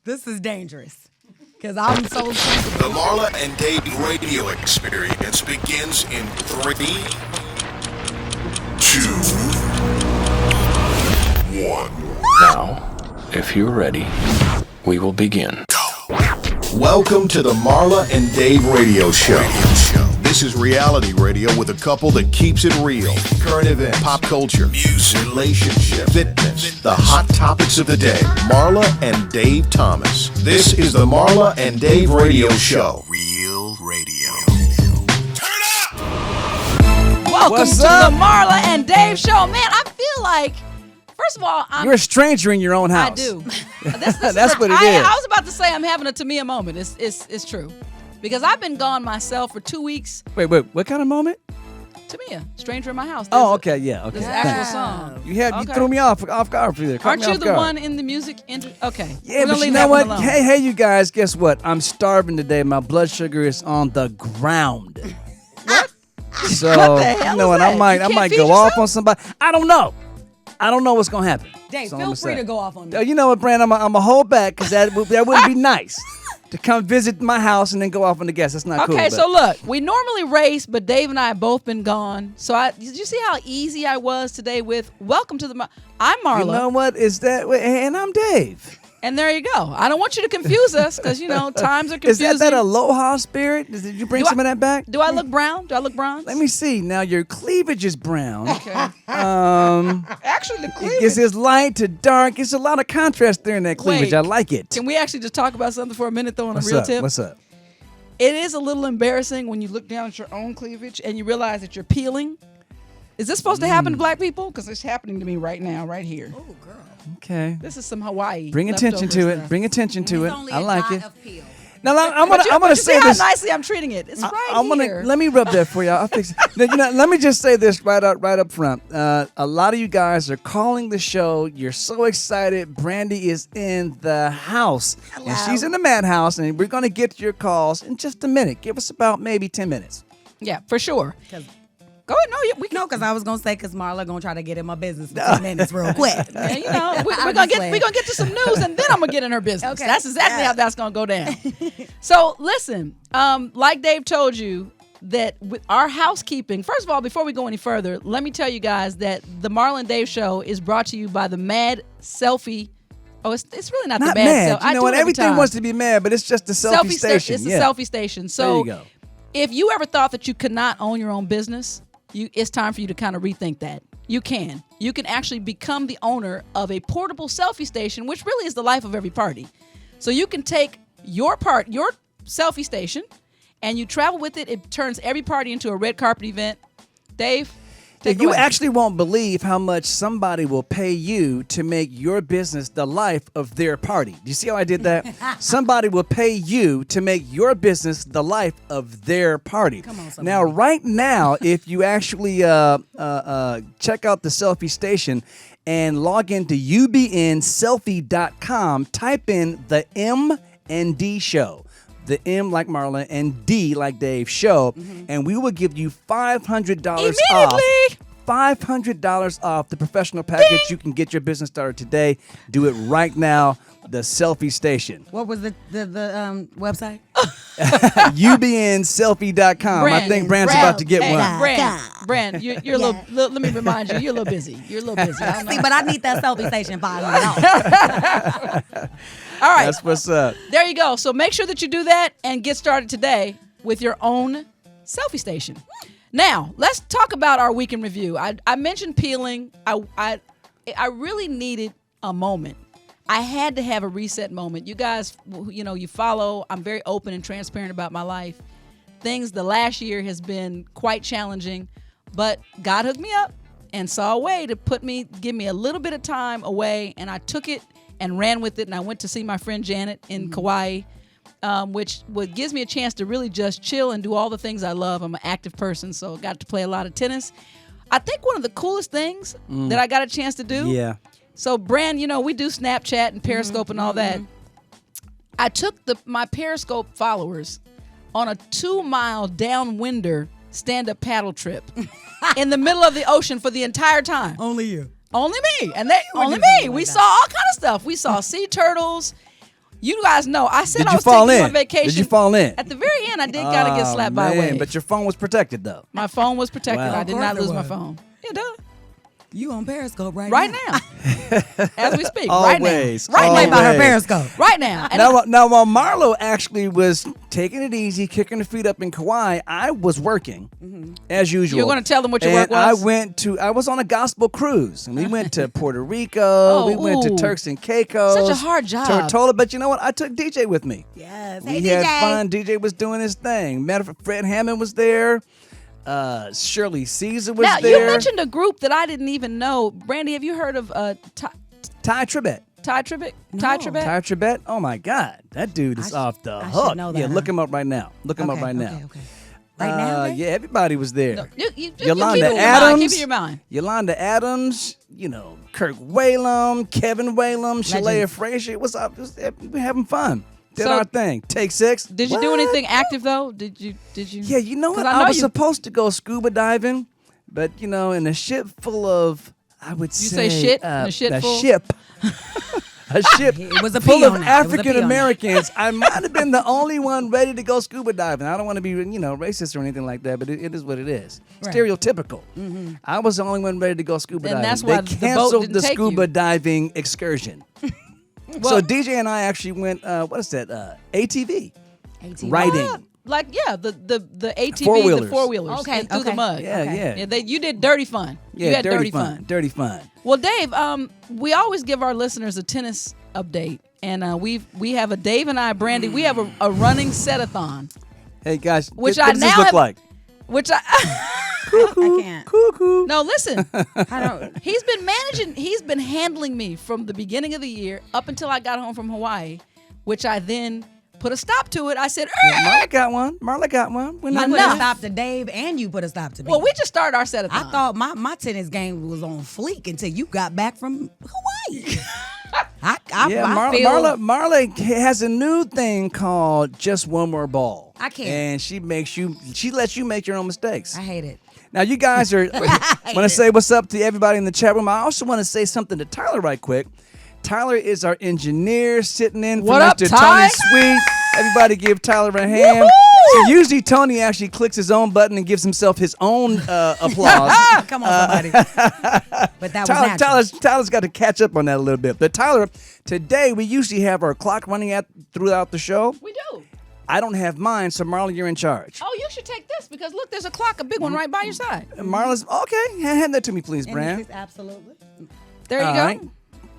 This is dangerous because I'm so sensitive. The Marla and Dave radio experience begins in 3, 2, 1. Now, if you're ready, we will begin. Welcome to the Marla and Dave radio show. This is reality radio with a couple that keeps it real. Current events, pop culture, music, relationships, fitness, the hot topics of the day. Marla and Dave Thomas. This is the Marla and Dave radio show. Real radio. Turn up! Welcome to the Marla and Dave show. Man, I feel like, first of all, you're a stranger in your own house. I do. That's what it is. I was about to say I'm having a Tamia moment. It's true. Because I've been gone myself for 2 weeks. Wait, what kind of moment? Tamia, Stranger in My House. Okay, yeah, okay. This actual song. You threw me off guard for there. Aren't you the one in the music industry? Okay. Yeah, but you know what? Hey, you guys, guess what? I'm starving today. My blood sugar is on the ground. What? So, What the hell you know is what? that? I might You can't feed go yourself? off on somebody. I don't know what's gonna happen. Dave, So feel I'ma free say. to go off on me. You know what, Brand? I'm gonna hold back because that wouldn't be nice to come visit my house and then go off on the guest. That's not cool. Okay, so look, we normally race, but Dave and I have both been gone. So did you see how easy I was today with welcome to the I'm Marla. You know what? Is that and I'm Dave. And there you go. I don't want you to confuse us because, times are confusing. Is that aloha spirit? Did you bring some of that back? Do I look brown? Do I look bronze? Let me see. Now, your cleavage is brown. Okay. Actually, the It's light to dark. It's a lot of contrast there in that cleavage. Wait. I like it. Can we actually just talk about something for a minute, though, on What's a real up? tip? What's up? It is a little embarrassing when you look down at your own cleavage and you realize that you're peeling. Is this supposed to happen to black people? Because it's happening to me right now, right here. Oh, girl. Okay. This is some Hawaii. Bring attention to it. stuff. Bring attention to it. Only I like a it. dot of peel. Now, I'm But gonna you say see this. how nicely I'm treating it. It's here. Let me rub that for you. I'll fix it. Now, let me just say this right up front. A lot of you guys are calling the show. You're so excited. Brandy is in the house. Hello. And she's in the madhouse, and we're gonna get to your calls in just a minute. Give us about maybe 10 minutes. Yeah, for sure. Go ahead. No, we can. No, because I was going to say, because Marla going to try to get in my business for 10 minutes real quick. Yeah, we're gonna get to some news, and then I'm gonna get in her business. Okay. That's exactly how that's gonna go down. So listen, like Dave told you, that with our housekeeping. First of all, before we go any further, let me tell you guys that the Marla and Dave show is brought to you by the Mad Selfie. Oh, it's really not the Not Mad. mad. I You know do what? it every Everything time. wants to be mad, but it's just the selfie station. It's a Yeah. selfie station. So There you go. if you ever thought that you could not own your own business, it's time for you to kind of rethink that. You can. You can actually become the owner of a portable selfie station, which really is the life of every party. So you can take your selfie station, and you travel with it. It turns every party into a red carpet event. Dave, take it You away. actually won't believe how much somebody will pay you to make your business the life of their party. Do you see how I did that? Somebody will pay you to make your business the life of their party. Come on, somebody. Now, right now, if you actually check out the selfie station and log into ubnselfie.com, type in the M&D show. The M like Marla and D like Dave show, and we will give you $500 off. Immediately. $500 off the professional package. You can get your business started today. Do it right now. The Selfie Station. What was the website? ubnselfie.com. I think Brand's about to get Hey, one. Brand, you're a little. Let me remind you, you're a little busy. You're a little busy. I don't know. See, but I need that selfie station $500. All right. That's what's up. There you go. So make sure that you do that and get started today with your own selfie station. Now, let's talk about our week in review. I mentioned peeling. I really needed a moment. I had to have a reset moment. You guys, you follow. I'm very open and transparent about my life. The last year has been quite challenging, but God hooked me up and saw a way to give me a little bit of time away, and I took it and ran with it, and I went to see my friend Janet in Kauai, which gives me a chance to really just chill and do all the things I love. I'm an active person, so I got to play a lot of tennis. I think one of the coolest things that I got a chance to do. Yeah. So, Brand, we do Snapchat and Periscope and all that. I took my Periscope followers on a 2-mile downwinder stand-up paddle trip in the middle of the ocean for the entire time. Only you. Only me. And they would only do me. something We like saw all kind of stuff. We saw sea turtles. You guys know. I said Did I you was fall taking you in? on vacation. Did you fall in? At the very end, I did gotta get slapped by a man, wave. but your phone was protected though. My phone was protected. Wow. I did Of not course lose it my was. phone. Yeah, duh. You on Periscope right Now. As we speak. Always. Right now. Play by her Always. Periscope. Right now. And Now, while Marlo actually was taking it easy, kicking her feet up in Kauai, I was working as usual. You're gonna tell them what your and work was? I was on a gospel cruise, and we went to Puerto Rico. We went to ooh. Turks and Caicos. Such a hard job. Tortola, but you know what? I took DJ with me. Yes. We Hey, had DJ. fun. DJ was doing his thing. Matter of fact, Fred Hammond was there. Shirley Caesar was now, there. you mentioned a group that I didn't even know. Brandy, have you heard of Ty Tribbett. Ty Tribbett? No. Ty Tribbett? Ty Tribbett? Oh my God, that dude is off the I should hook. know that, Yeah, huh? look him up right now. Look him up right now. Okay. Right now? Dave? Yeah, everybody was there. You Yolanda keep it in your Adams. mind. Keep it in your mind. Yolanda Adams. You know, Kirk Whalum, Kevin Whalum, Shalea Legends. Frazier. What's up? We're having fun. Did So- our thing. Take 6. Did you do What? anything active though? Did you? Yeah, you know what? 'Cause I know was you- supposed to go scuba diving, but you know, in a ship full of, I would You say, say shit? In a ship full? ship. A ship It was a full pee of on that. It was a African pee on that. Americans. I might have been the only one ready to go scuba diving. I don't want to be, racist or anything like that, but it is what it is. Right. Stereotypical. I was the only one ready to go scuba And diving. that's why they the boat canceled didn't the take scuba you. diving excursion. Well- so DJ and I actually went. What is that? ATV ATV. riding. Like the ATV, Four-wheelers. the 4-wheelers, Okay, and through the okay. mud. Yeah, Okay. yeah. You did dirty fun. Yeah, you had dirty fun. Dirty fun. Well, Dave, we always give our listeners a tennis update, and we have a Dave and I, Brandy, we have a running set-a-thon, Hey guys, Which what I does now this look have- like? which I I can't. Cuckoo. no listen. I don't. He's been managing. He's been handling me from the beginning of the year up until I got home from Hawaii, which I then put a stop to it. I said, Marla got one. Marla got one. We're You not put a Enough. stop to Dave and you put a stop to me. well, we just started our set-a-thon. I thought my tennis game was on fleek until you got back from Hawaii. I Yeah, feel Marla has a new thing called Just One More Ball. I can't. And she lets you make your own mistakes. I hate it. Now you guys are want to say what's up to everybody in the chat room. I also want to say something to Tyler right quick. Tyler is our engineer sitting in for What up, Mr. Ty? Tony Sweet. Everybody give Tyler a hand. So usually Tony actually clicks his own button and gives himself his own applause. Come on, somebody. But that was natural. Tyler's got to catch up on that a little bit. But Tyler, today we usually have our clock running throughout the show. we do. I don't have mine, so Marla, you're in charge. Oh, you should take this because look, there's a clock, a big one right by your side. Marla's okay. Hand that to me, please, Brand. Absolutely. There you All go. right.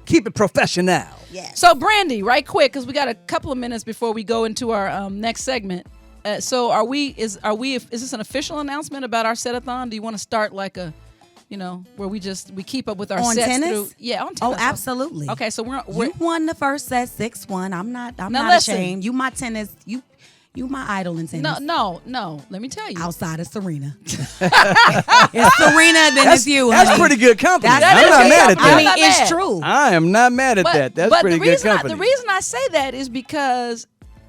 Keep it professional. Yes. So, Brandy, right quick, because we got a couple of minutes before we go into our next segment. So, is this an official announcement about our set-a-thon? Do you want to start like a, where we keep up with our On sets tennis? through? Yeah, on Oh, tennis. absolutely. Okay, so we're You won the first set 6-1. I'm not Now listen. ashamed. You my tennis. You my idol in tennis. no. Let me tell you. Outside of Serena. It's Serena, then it's you, That's honey. pretty good company. That I'm is not good mad at company. that. I mean, I'm not it's mad. true. I am not mad at that. That's pretty good company. The reason I say that is because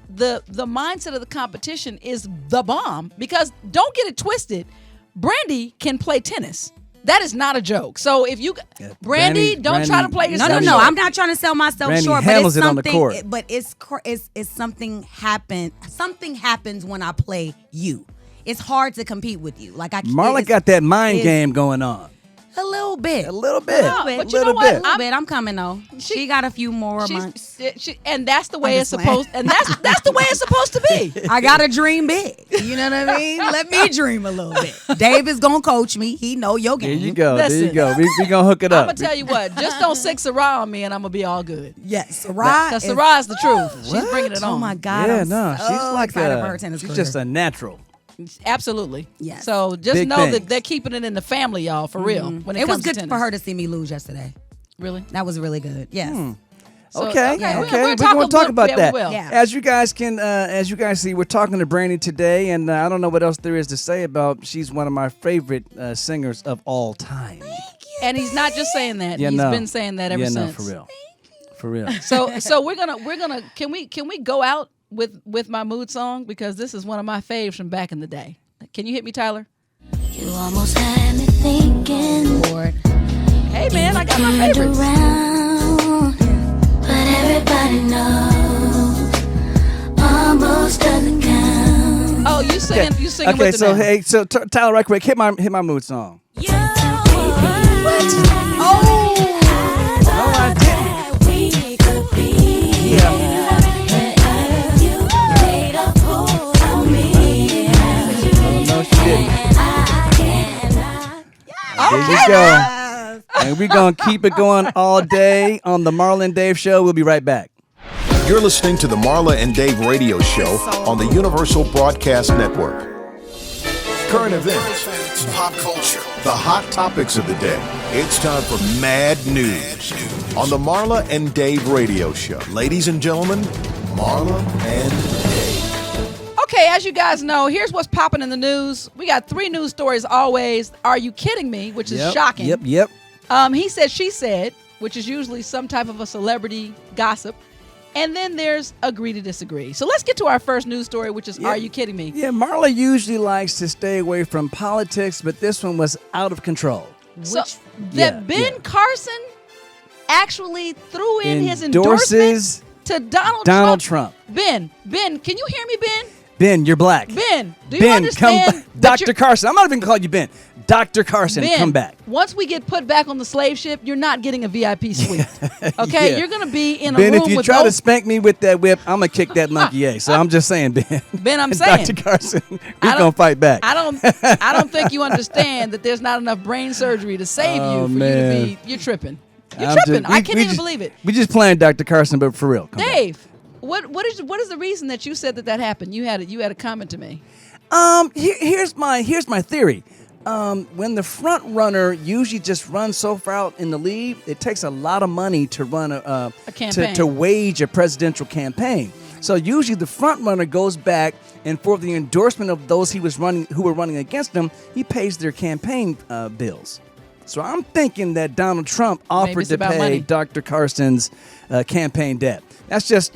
the mindset of the competition is the bomb. Because don't get it twisted, Brandy can play tennis. That is not a joke. So if you, Brandy, don't try to play No, yourself. no. short. I'm not trying to sell myself Brandy short, but handles it's it on the something. court. But it's something happen. Something happens when I play you. It's hard to compete with you. Like Marla it's- got that mind it's- game going on. a little bit. A little bit. No, bit. but you Little know what? bit. A little bit. I'm coming though. She got a few more months. And that's the way I'm it's just playing. supposed. And that's the way it's supposed to be. I gotta dream big. You know what I mean? Let me dream a little bit. Dave is gonna coach me. He know your There game. you go. There you Listen. go. We gonna hook it I'm up. gonna tell you what. Just don't sick Sarah on me, and I'm gonna be all good. Yes, Sarah. Because Sarah is the truth. She's bringing it on. Oh my God. Yeah, I'm no, so she's like excited for her tennis she's career. just a natural. Absolutely. Yes. So just Big know things. that they're keeping it in the family, y'all, for real. When it It was comes to good tennis. for her to see me lose yesterday. Really? That was really good. Yes. So, Okay, okay, okay. we'll We're talk going to talk about yeah, that. we will. Yeah. As you guys see, we're talking to Brandy today, and I don't know what else there is to say about. She's one of my favorite singers of all time. And he's not just saying that. Yeah, He's no. been saying that ever yeah, since. no, for real, for real. So we're gonna can we go out with my mood song, because this is one of my faves from back in the day. Can you hit me, Tyler? You almost had me thinking, Lord. Hey, man, I got my favorites. Around, but everybody knows almost doesn't count. Oh, you singing Okay, with the so now. hey, so Tyler, right quick, hit my mood song. Oh, No, I didn't. We could be. Yeah. No, she didn't. There you go. And we're going to keep it going all day on the Marla and Dave Show. We'll be right back. You're listening to the Marla and Dave radio show on the Universal Broadcast Network. Current events, pop culture, the hot topics of the day. It's time for Mad News on the Marla and Dave radio show. Ladies and gentlemen, Marla and Dave. Okay, as you guys know, here's what's popping in the news. We got 3 news stories always. Are you kidding me? Which is shocking. Yep. He said, she said, which is usually some type of a celebrity gossip. And then there's agree to disagree. So let's get to our first news story, which is, are you kidding me? Yeah, Marla usually likes to stay away from politics, but this one was out of control. So Yeah, that Ben yeah. Carson actually threw in his Endorses endorsement to Donald Trump. Ben, can you hear me, Ben? Ben, you're black. Ben, do you Ben, understand? come back. that Dr. Carson. I'm not even calling you Ben. Dr. Carson, Ben, come back. Once we get put back on the slave ship, you're not getting a VIP suite. Okay? Yeah. You're going to be in a Ben, room if you with try no... to spank me with that whip, I'm going to kick that monkey A. So I'm just saying, Ben. Ben, I'm saying. Dr. Carson, I we're don't- going to fight back. I don't think you understand that there's not enough brain surgery to save Oh, you for man. you to be... You're tripping. You're I'm tripping. just- I we- can't we even just- believe it. We just playing Dr. Carson, but for real. Come back. Dave, what is the reason that you said that happened? You had a comment to me. Here's my theory. When the front runner usually just runs so far out in the lead, it takes a lot of money to run a campaign. to wage a presidential campaign. So usually the front runner goes back, and for the endorsement of those who were running against him, he pays their campaign bills. So I'm thinking that Donald Trump offered it's to about pay money. Dr. Carson's campaign debt. That's just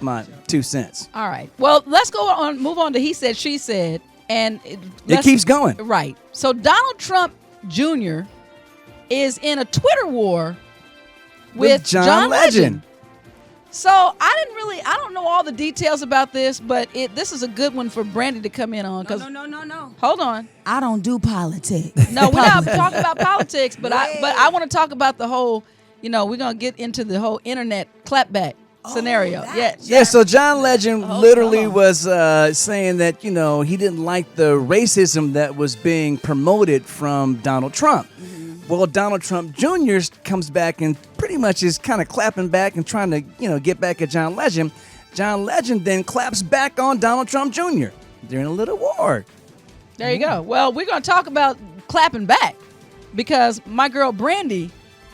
my 2 cents. All right. Well, let's move on to he said, she said. And It let's- keeps going. Right. So Donald Trump Jr. is in a Twitter war with John Legend. So I don't know all the details about this, but this is a good one for Brandy to come in on. No. Hold on. I don't do politics. No, we're not talking about politics, but I want to talk about the whole, we're going to get into the whole internet clapback scenario. Yes. Yeah, so John Legend Oh, literally hold on. was saying that, he didn't like the racism that was being promoted from Donald Trump. Well, Donald Trump Jr. comes back and pretty much is kind of clapping back and trying to, get back at John Legend. John Legend then claps back on Donald Trump Jr. They're in a little war. There you go. Well, we're going to talk about clapping back because my girl Brandy,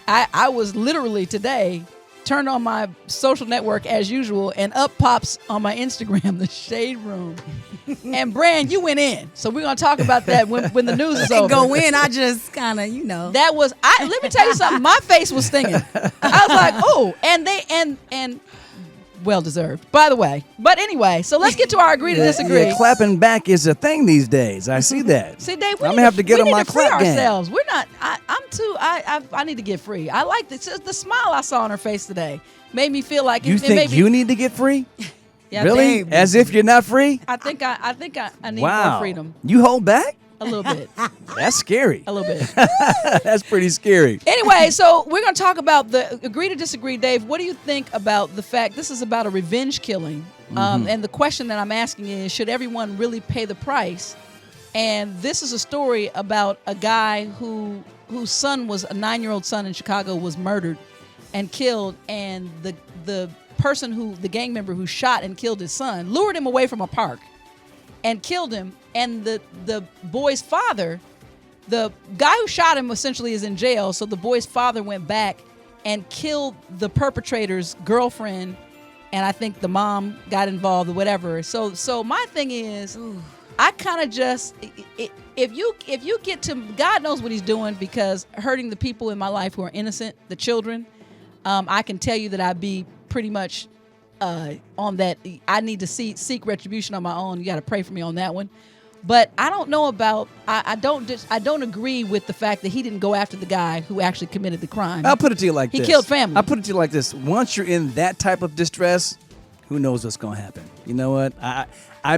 I was literally today turned on my social network as usual, and up pops on my Instagram the Shade Room. And Brand, you went in, so we're gonna talk about that when the news is over. Go in. I just kind of, That was let me tell you something. My face was stinging. I was like, oh, and they and well deserved, by the way. But anyway, so let's get to our agree to disagree. Yeah, clapping back is a thing these days. I see that. See, Dave, I'm gonna have to get we on need my to free clap game. ourselves. We're not. I need to get free. I like this. The smile I saw on her face today made me feel like You it think made me, you need to get free? yeah, Really? Dave, As if you're not free? I think I need Wow. more freedom. You hold back? A little bit. That's scary. A little bit. That's pretty scary. Anyway, so we're going to talk about the agree to disagree. Dave, what do you think about the fact this is about a revenge killing? And the question that I'm asking is, should everyone really pay the price? And this is a story about a guy whose son was a 9-year-old son in Chicago was murdered and killed, and the person the gang member who shot and killed his son lured him away from a park and killed him. And the boy's father, the guy who shot him essentially is in jail. So the boy's father went back and killed the perpetrator's girlfriend. And I think the mom got involved or whatever. So my thing is, I kind of just, if you get to, God knows what he's doing, because hurting the people in my life who are innocent, the children, I can tell you that I'd be pretty much on that. I need to seek retribution on my own. You got to pray for me on that one. But I don't know about. I don't agree with the fact that he didn't go after the guy who actually committed the crime. I'll put it to you like He this. killed family. I'll put it to you like this. Once you're in that type of distress, who knows what's going to happen? You know what? I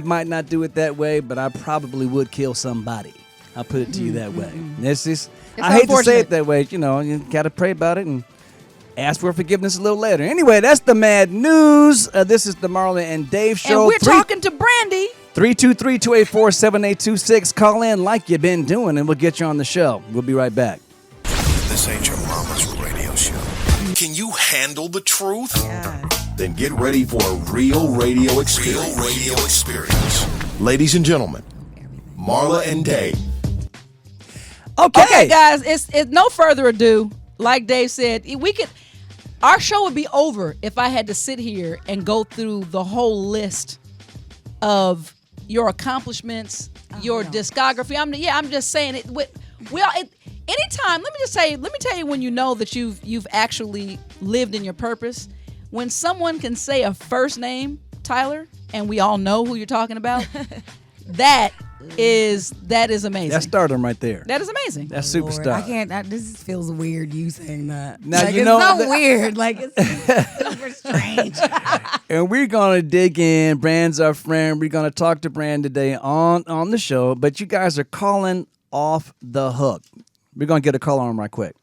might not do it that way, but I probably would kill somebody. I'll put it to you that way. It's just, I hate to say unfortunate. it that way. You know, you got to pray about it and ask for forgiveness a little later. Anyway, that's the mad news. This is the Marla and Dave show. And we're talking to Brandy. 323-284-7826. Call in like you've been doing, and we'll get you on the show. We'll be right back. This ain't your mama's radio show. Can you handle the truth? Then get ready for a real radio experience. Ladies and gentlemen, Marla and Dave. Okay, guys, it's no further ado. Like Dave said, our show would be over if I had to sit here and go through the whole list of your accomplishments, your discography. I'm just saying it. Anytime, let me tell you when you know that you've actually lived in your purpose. When someone can say a first name, Tyler, and we all know who you're talking about, that is amazing. That's stardom right there. That is amazing. That's Lord, superstar. I can't. This feels weird. You saying that? Now, like, you know it's so that- weird. Like it's super strange. And we're going to dig in. Brand's our friend. We're going to talk to Brand today on the show. But you guys are calling off the hook. We're going to get a call on him right quick.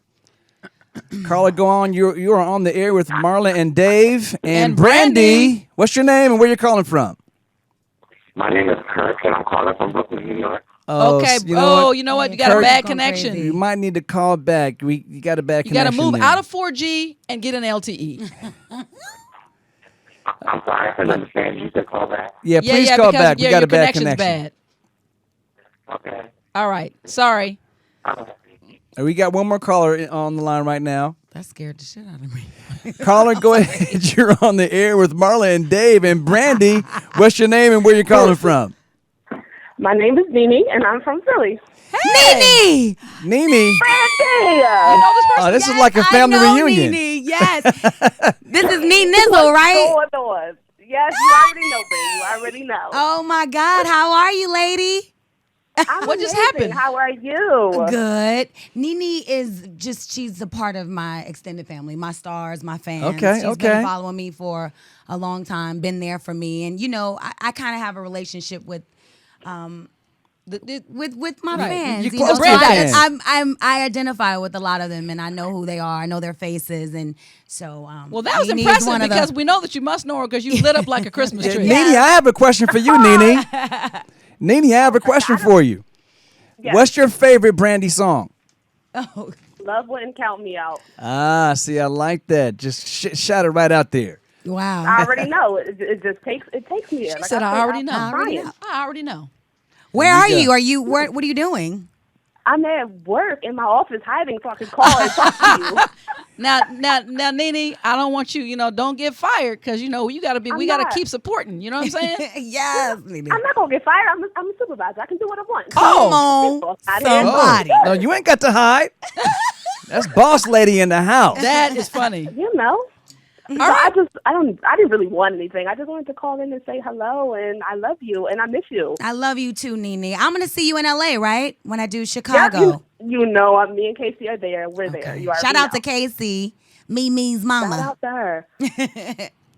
Carla, go on. You are on the air with Marla and Dave and Brandy. What's your name and where you calling from? My name is Kirk, and I'm calling from Brooklyn, New York. Okay. You know what? You know what? You got a Kirk, bad going connection. crazy. You might need to call back. You got a bad You got to connection. move there. out of 4G and get an LTE. I'm sorry, I couldn't understand you. Said call back. Yeah, please call because back. We got your a bad connection's connection. bad. Okay. All right. Sorry. And we got one more caller on the line right now. That scared the shit out of me. Caller, go ahead. You're on the air with Marla and Dave and Brandy. What's your name and where you calling from? My name is Nene, and I'm from Philly. Nene! Nene. Brandy! This is like a family reunion. Nene, yes. This is Nee Nizzle, right? Going on. Yes, you already know, baby. You already know. Oh my God, how are you, lady? I'm What just amazing. happened? How are you? Good. Nene is she's a part of my extended family, my stars, my fans. Okay, She's okay. been following me for a long time, been there for me. And, you know, I kind of have a relationship with my fans. You're You know, close so to your fans. I identify with a lot of them, and I know who they are. I know their faces, and so. Well, that was Nene is impressive one of the- because we know that you must know her because you lit up like a Christmas tree. Nene, I have a question for you, Nene. Nene, I have a question for you. Yes. What's your favorite Brandy song? Oh, Love wouldn't count me out. Ah, see, I like that. Just shout it right out there. wow. I already know. It just takes me there. She Like said, I already know. I'm trying. I already know. Where are you go. you? Are you? What are you doing? I'm at work in my office hiding so I can call and talk to you. Now, Nene, I don't want you, don't get fired because, you gotta be, we I'm gotta not. keep supporting. You know what I'm saying? Yes, Nene. I'm not going to get fired. I'm a supervisor. I can do what I want. Come on, I didn't- somebody. No, you ain't got to hide. That's boss lady in the house. That is funny. You know. So I didn't really want anything. I just wanted to call in and say hello and I love you and I miss you. I love you too, Nene. I'm gonna see you in LA, right? When I do Yeah, Chicago. you know, me and Casey are there. We're there. You already Shout out know. to Casey, Mimi's mama. Shout out to her.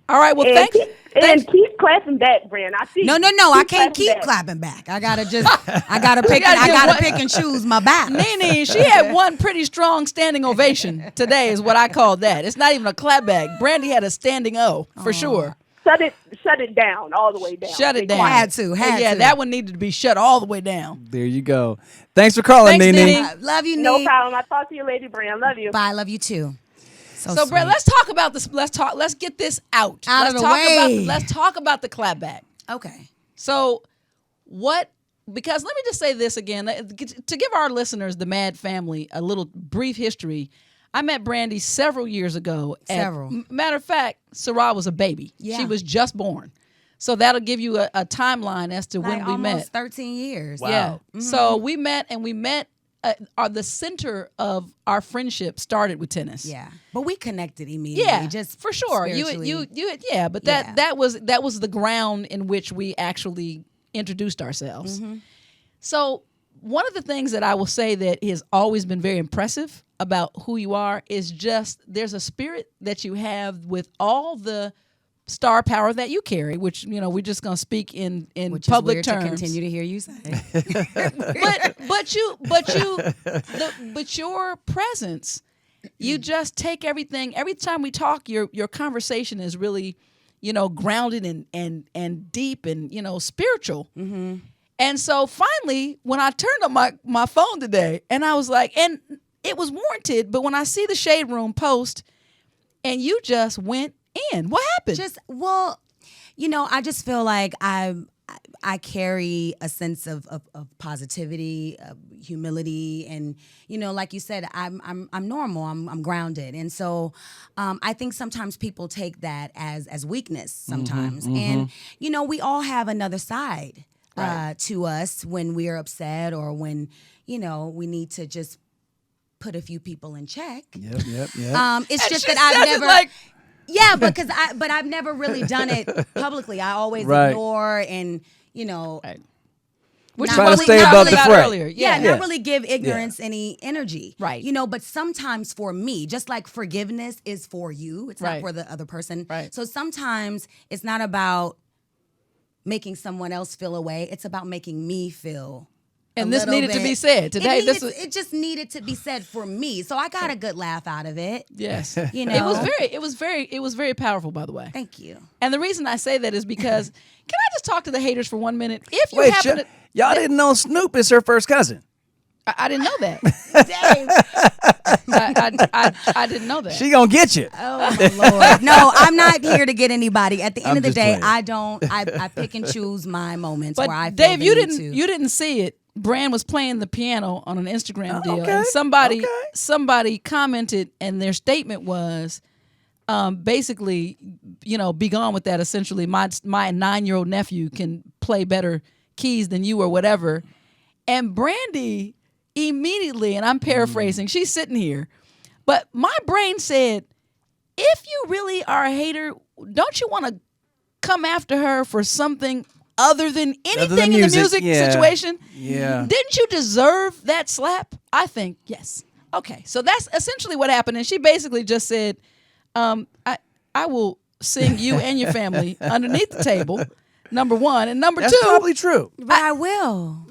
All right. Well, And thanks. keep clapping back, Brand. I see. No, you. I can't clapping keep back. clapping back. I gotta pick. gotta I get gotta one- pick and choose my battles. Nene, she had one pretty strong standing ovation today, is what I call that. It's not even a clapback. Brandy had a standing O for sure. Shut it down all the way down. Shut it Be down. quiet. Had to. Yeah, that one needed to be shut all the way down. There you go. Thanks for calling, Thanks, Nene. Nene. Love you, No Nene. problem. I'll talk to you later, Brand. Love you. Bye. Love you too. So, Brett, let's talk about this. Let's get this out. Out let's of the talk way. Let's talk about the clapback. Okay. So, because let me just say this again to give our listeners, the Mad family, a little brief history. I met Brandy several years ago. Matter of fact, Sarah was a baby. Yeah. She was just born. So that'll give you a timeline as to when we almost met. 13 years. Yeah. So we met the center of our friendship started with tennis. Yeah. But we connected immediately. Yeah, Just for sure. spiritually. But that was the ground in which we actually introduced ourselves. So one of the things that I will say that has always been very impressive about who you are is just there's a spirit that you have with all the star power that you carry, which we're just going to speak in Which public is weird terms. to continue to hear you say. but your presence, you just take everything. Every time we talk, your conversation is really, grounded and deep and spiritual. Mm-hmm. And so finally, when I turned on my phone today, and I was like, and it was warranted, but when I see the Shade Room post, and you just went in, what happened? I just feel like I carry a sense of positivity, humility, and like you said, I'm normal. I'm grounded, and so I think sometimes people take that as weakness sometimes, and we all have another side to us when we're upset or when we need to just put a few people in check. Yep. It's just she that I've says it never. like- Yeah, but I've never really done it publicly. I always ignore and Which not Try to really- stay not above really- the about fray. earlier. Yeah, Yeah. not really give ignorance any energy. Right. But sometimes for me, just like forgiveness is for you, it's Right. not for the other person. Right. So sometimes it's not about making someone else feel away. It's about making me feel. And a this little needed to bit. be said today. It just needed to be said for me. So I got a good laugh out of it. Yes. You know. It was very powerful, by the way. Thank you. And the reason I say that is because can I just talk to the haters for 1 minute? If you Wait, happen to y'all didn't know Snoop is her first cousin. I didn't know that. Dave. I didn't know that. She gonna get you. Oh my Lord. No, I'm not here to get anybody. At the end I'm of the just day, playing. I pick and choose my moments But where I feel Dave, the you need didn't to. you didn't see it. Brand was playing the piano on an Instagram deal, okay, and somebody commented, and their statement was, basically, be gone with that. Essentially, my 9-year-old nephew can play better keys than you or whatever. And Brandy immediately, and I'm paraphrasing, she's sitting here, but my brain said, if you really are a hater, don't you want to come after her for something other than anything in the music situation? Yeah. Didn't you deserve that slap? I think yes. Okay, so that's essentially what happened, and she basically just said, I will sing you and your family underneath the table. Number one, and number That's two, probably true. But I will.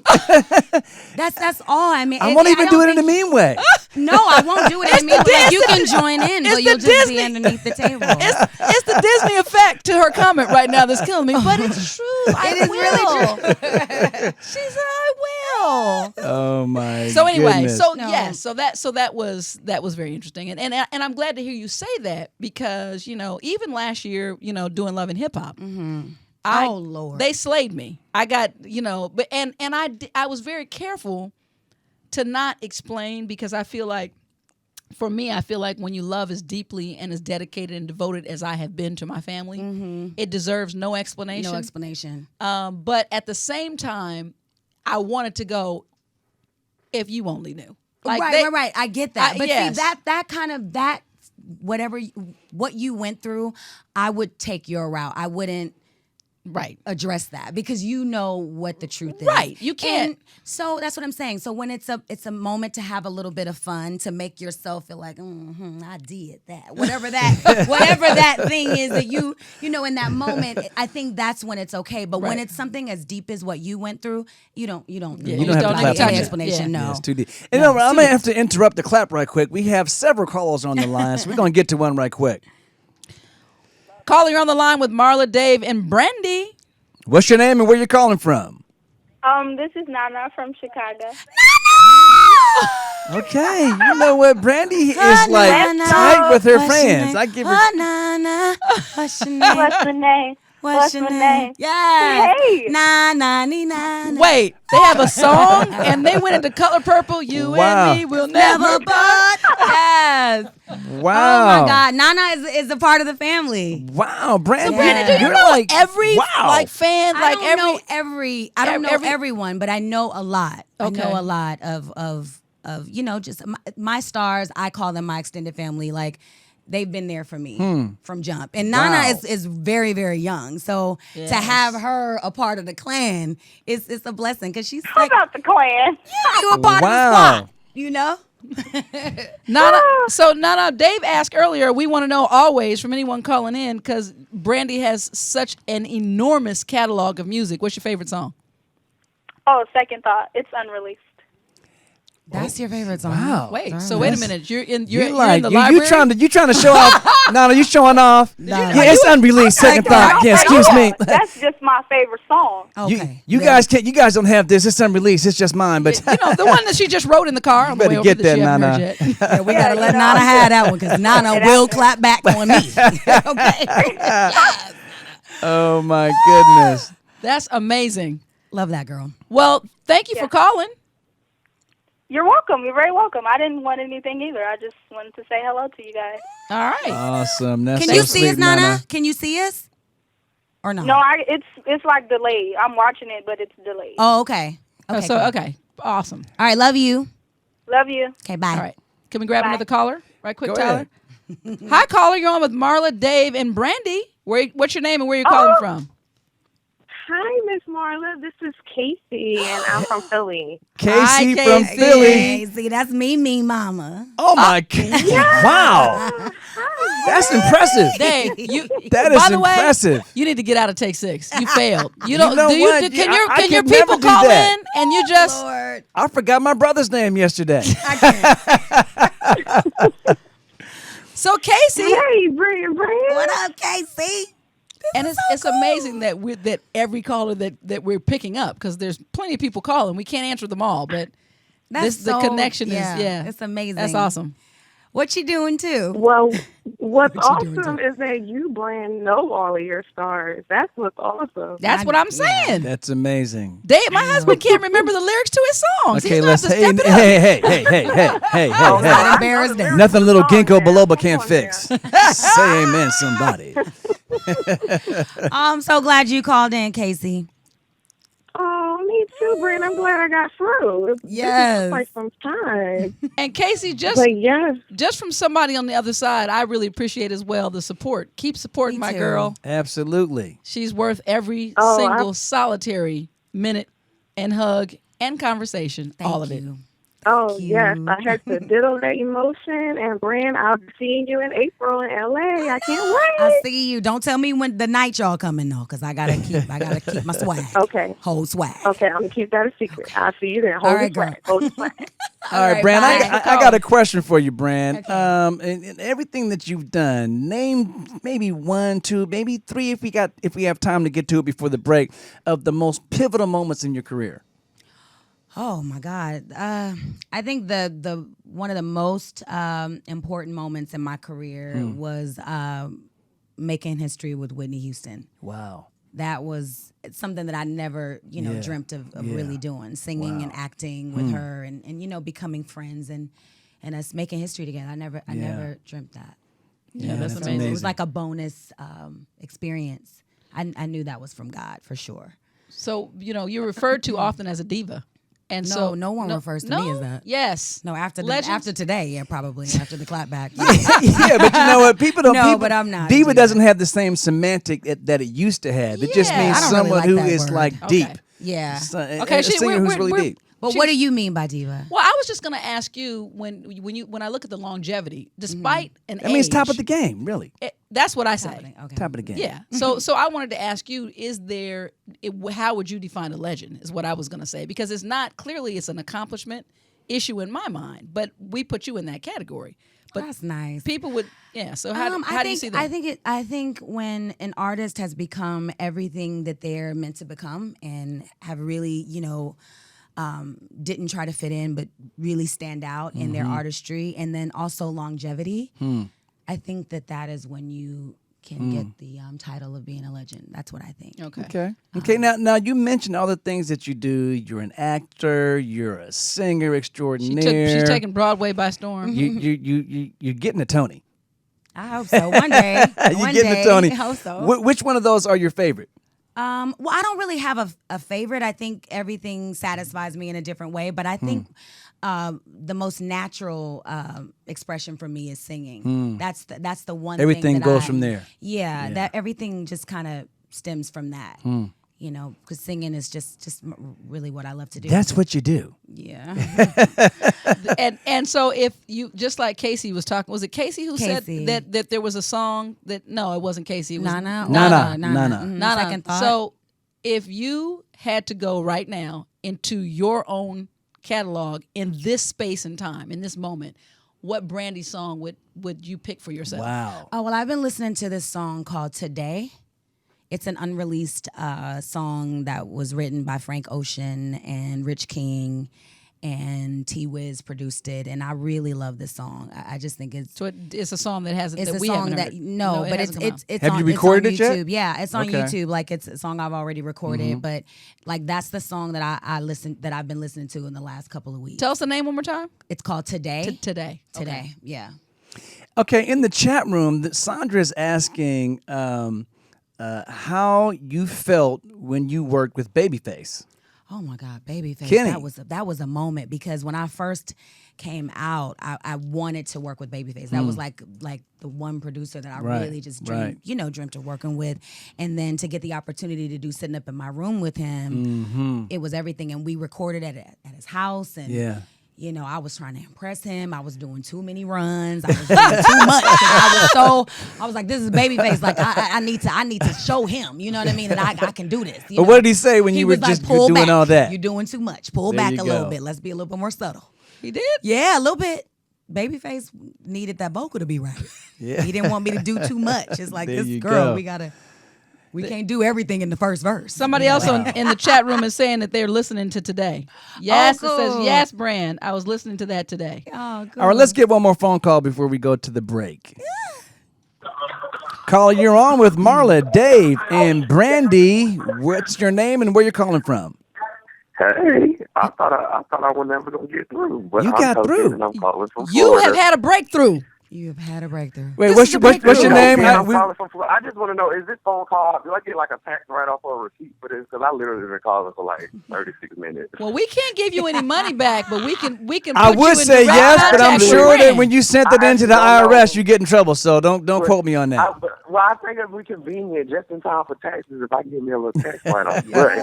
that's all. I mean, I won't even don't do it in a think- mean way. No, I won't do it in a mean way. You can join in, it's but you'll the just be Disney- underneath the table. it's the Disney effect to her comment right now that's killing me. But it's true. I is will. really true. She said, I will. Oh my. So anyway, goodness. so No. yes, so that was very interesting, and I'm glad to hear you say that because even last year, doing Love and Hip Hop, Oh, Lord. they slayed me. I got but and I was very careful to not explain because I feel like. For me, I feel like when you love as deeply and as dedicated and devoted as I have been to my family, it deserves no explanation. No explanation. But at the same time, I wanted to go, if you only knew. Right. I get that. But yes. see, that kind of what you went through, I would take your route. I wouldn't Right. address that because you know what the truth is. Right. You can't. And so that's what I'm saying. So when it's a moment to have a little bit of fun, to make yourself feel like, I did that. Whatever that thing is that you in that moment, I think that's when it's okay. But when Right. it's something as deep as what you went through, you don't you don't have to need clap any on that. explanation. Yeah. No. It's too deep. And I'm gonna have to interrupt the clap right quick. We have several callers on the line, so we're gonna get to one right quick. Caller, you're on the line with Marla, Dave, and Brandy. What's your name and where you calling from? This is Nana from Chicago. Okay, you know what? Brandy is like Nana, tight with her what's your friends. name? I give her. Nana, what's your name? What's the name? What's your name? Yeah. Hey. Na na ni na. na. Wait, they have a song and they went into Color Purple. You Wow. and me will never But yes. Wow. Oh my God, Nana is a part of the family. Wow, Brandy, Brandy, do you you're know like every wow. fan, I don't know I don't know every- everyone, but I know a lot. Okay. I know a lot of just my stars. I call them my extended family. Like they've been there for me from jump. And Nana Wow. is very, very young. So to Yes. have her a part of the clan is a blessing because she's How like, about the clan? yeah, you're a part of the Wow. squad, you know? Nana, Dave asked earlier, we want to know always from anyone calling in, because Brandy has such an enormous catalog of music. What's your favorite song? Oh, second thought. It's unreleased. That's your favorite song. Wow. Wait, Darn. so wait a minute. You're in You the you library? you trying to show off? No, you showing off? Yeah, it's unreleased. Second thought. Yeah, excuse me. That's just my favorite song. Okay. You guys can't. You guys don't have this. It's unreleased. It's just mine. But You know, the one that she just wrote in the car on the better way over get that that, she hadn't Nana. heard yet. Yeah, we gotta let Nana have that one because Nana will clap back on me. Okay. oh my goodness. That's amazing. Love that girl. Well, thank you for calling. You're welcome. You're very welcome. I didn't want anything either. I just wanted to say hello to you guys. All right. Awesome. That's Can so you see sweet, us, Nana? Can you see us? Or no? No, it's like delayed. I'm watching it, but it's delayed. Oh, okay. Okay. So, cool. okay. Awesome. All right. Love you. Love you. Okay. Bye. All right. Can we grab Bye. another caller right quick, Go Tyler? ahead. Hi, caller. You're on with Marla, Dave, and Brandy. What's your name and where you calling from? Hi, Miss Marla. This is Casey, and I'm from Philly. Casey Hi, from Casey. Philly. Hey, see, that's me, mama. Oh my God! Wow, that's impressive. Dave, you. That by is the way, impressive. you need to get out of take 6. You failed. You don't. know do you? what? Can Yeah, your I can your could never people do call that. in and you just? Lord. I forgot my brother's name yesterday. So Casey, Hey, Brand. What up, Casey? and it's amazing that that every caller that we're picking up, because there's plenty of people calling. We can't answer them all, but That's the connection is it's amazing. That's awesome. What you doing too? Well, what's What you doing, awesome is that you, Brand, know all of your stars. That's what's awesome. That's what I'm saying. That's amazing. Dave, my husband can't remember the lyrics to his songs. Okay, He's let's. gonna have to Hey, step it up. hey. Not embarrassed there. Nothing little ginkgo biloba can't on fix. Say amen, somebody. I'm so glad you called in, Casey. Oh, me too, Brand. I'm glad I got through. Yes. It took quite some time. And Casey, just But yes, from somebody on the other side, I really appreciate as well the support. Keep supporting Me my too. girl. Absolutely. She's worth every Oh, single solitary minute and hug and conversation. Thank all of it. you. oh you. yes, I had to diddle that emotion. And Brand, I'll be seeing you in April in LA. I can't wait. I see you. Don't tell me when the night y'all coming though, because I gotta keep my swag. Okay. Whole swag. Okay, I'm gonna keep that a secret. I'll see you there. Hold All your right, girl. swag. Hold your swag. All right, right, Brand. bye. I got a question for you, Brand. And everything that you've done, name maybe 1, 2, maybe 3, if we have time to get to it before the break, of the most pivotal moments in your career. Oh my God. I think the one of the most important moments in my career was making history with Whitney Houston. Wow. That was something that I never, dreamt of really doing, singing and acting with her and becoming friends and us making history together. I never dreamt that. Yeah, that's So amazing. it was like a bonus experience. I knew that was from God for sure. So, you're referred to often as a diva. And No, so no one refers to me as that. Yes. No, after Legends? today, yeah, probably after the clapback. Yeah, but you know what? People don't. No, people, but I'm not. Diva doesn't have the same semantic that it used to have. It just Yeah. means I don't really someone like who that is word. like Okay. deep. Yeah. Okay, a singer who's really deep. But what do you mean by diva? Well, I was just going to ask you when I look at the longevity, despite an That means age, top of the game, really. that's what I say. Okay. Top of the game. Yeah. So I wanted to ask you: how would you define a legend? Is what I was going to say, because it's not clearly it's an accomplishment issue in my mind, but we put you in that category. But That's nice. people would, yeah. So how do you see that? I think when an artist has become everything that they're meant to become and have really, didn't try to fit in, but really stand out in their artistry, and then also longevity. I think that is when you can get the title of being a legend. That's what I think. Okay. Okay. Now you mentioned all the things that you do. You're an actor. You're a singer extraordinaire. She's taking Broadway by storm. You're getting a Tony. I hope so. One day. You're getting a Tony. I hope so. Which one of those are your favorite? Well, I don't really have a favorite. I think everything satisfies me in a different way, but I think the most natural expression for me is singing. That's the one. Everything thing that goes from there. Yeah, that everything just kind of stems from that. You know, because singing is just really what I love to do. That's what you do. Yeah. and so if you, just like Casey was talking, was it Casey who Casey. said that there was a song that, no, it wasn't Casey. It was Nana. Nana. Second thought. So if you had to go right now into your own catalog in this space and time, in this moment, what Brandy song would you pick for yourself? Wow. Oh, well, I've been listening to this song called Today. It's an unreleased song that was written by Frank Ocean and Rich King, and T-Wiz produced it, and I really love this song. I just think it's... So it's a song that hasn't... It's that a we song haven't that... heard. No, but hasn't come out. it's Have on, you recorded it's it on yet? YouTube. Yeah, it's on Okay. YouTube. Like, it's a song I've already recorded, but like that's the song that that I've been listening to in the last couple of weeks. Tell us the name one more time. It's called Today. Today. Today, Okay. yeah. Okay, in the chat room, Sandra is asking how you felt when you worked with Babyface. Oh my God, Babyface! Kenny. That was a moment, because when I first came out, I wanted to work with Babyface. That was like the one producer that I really just dreamt of working with, and then to get the opportunity to do Sitting Up in My Room with him, it was everything. And we recorded at his house, and you know, I was trying to impress him. I was doing too many runs. I was doing too much. I was like, this is Babyface. Like, I need to show him, you know what I mean? That I can do this. But what did he say when you were was like, just "Pull doing back. all that? You're doing too much. Pull There back you a little go. bit. Let's be a little bit more subtle." He did? Yeah, a little bit. Babyface needed that vocal to be right. Yeah. He didn't want me to do too much. It's like, There this you girl, go. we can't do everything in the first verse. Somebody else in the chat room is saying that they're listening to Today. Yes, Oh, it says, cool. yes, Brand. I was listening to that today. Oh, good. All right, let's get one more phone call before we go to the break. Call, you're on with Marla, Dave, and Brandy. What's your name and where you're calling from? Hey, I thought I was never gonna get through, but You I'm got Token, through. And I'm calling from You Florida. have had a breakthrough. You have had a breakthrough. Wait, This what's is your the breakthrough. name? I'm calling from Florida. I just want to know, is this phone call, do I get like a tax write-off or a receipt for this? Because I literally been calling for like 36 minutes. Well, we can't give you any money back, but we can. I put would you in say direct yes, but I'm contact with sure that Brand. when you sent it into the IRS, you get in trouble. So don't quote me on that. I think it'd be convenient just in time for taxes if I can get me a little tax write-off. But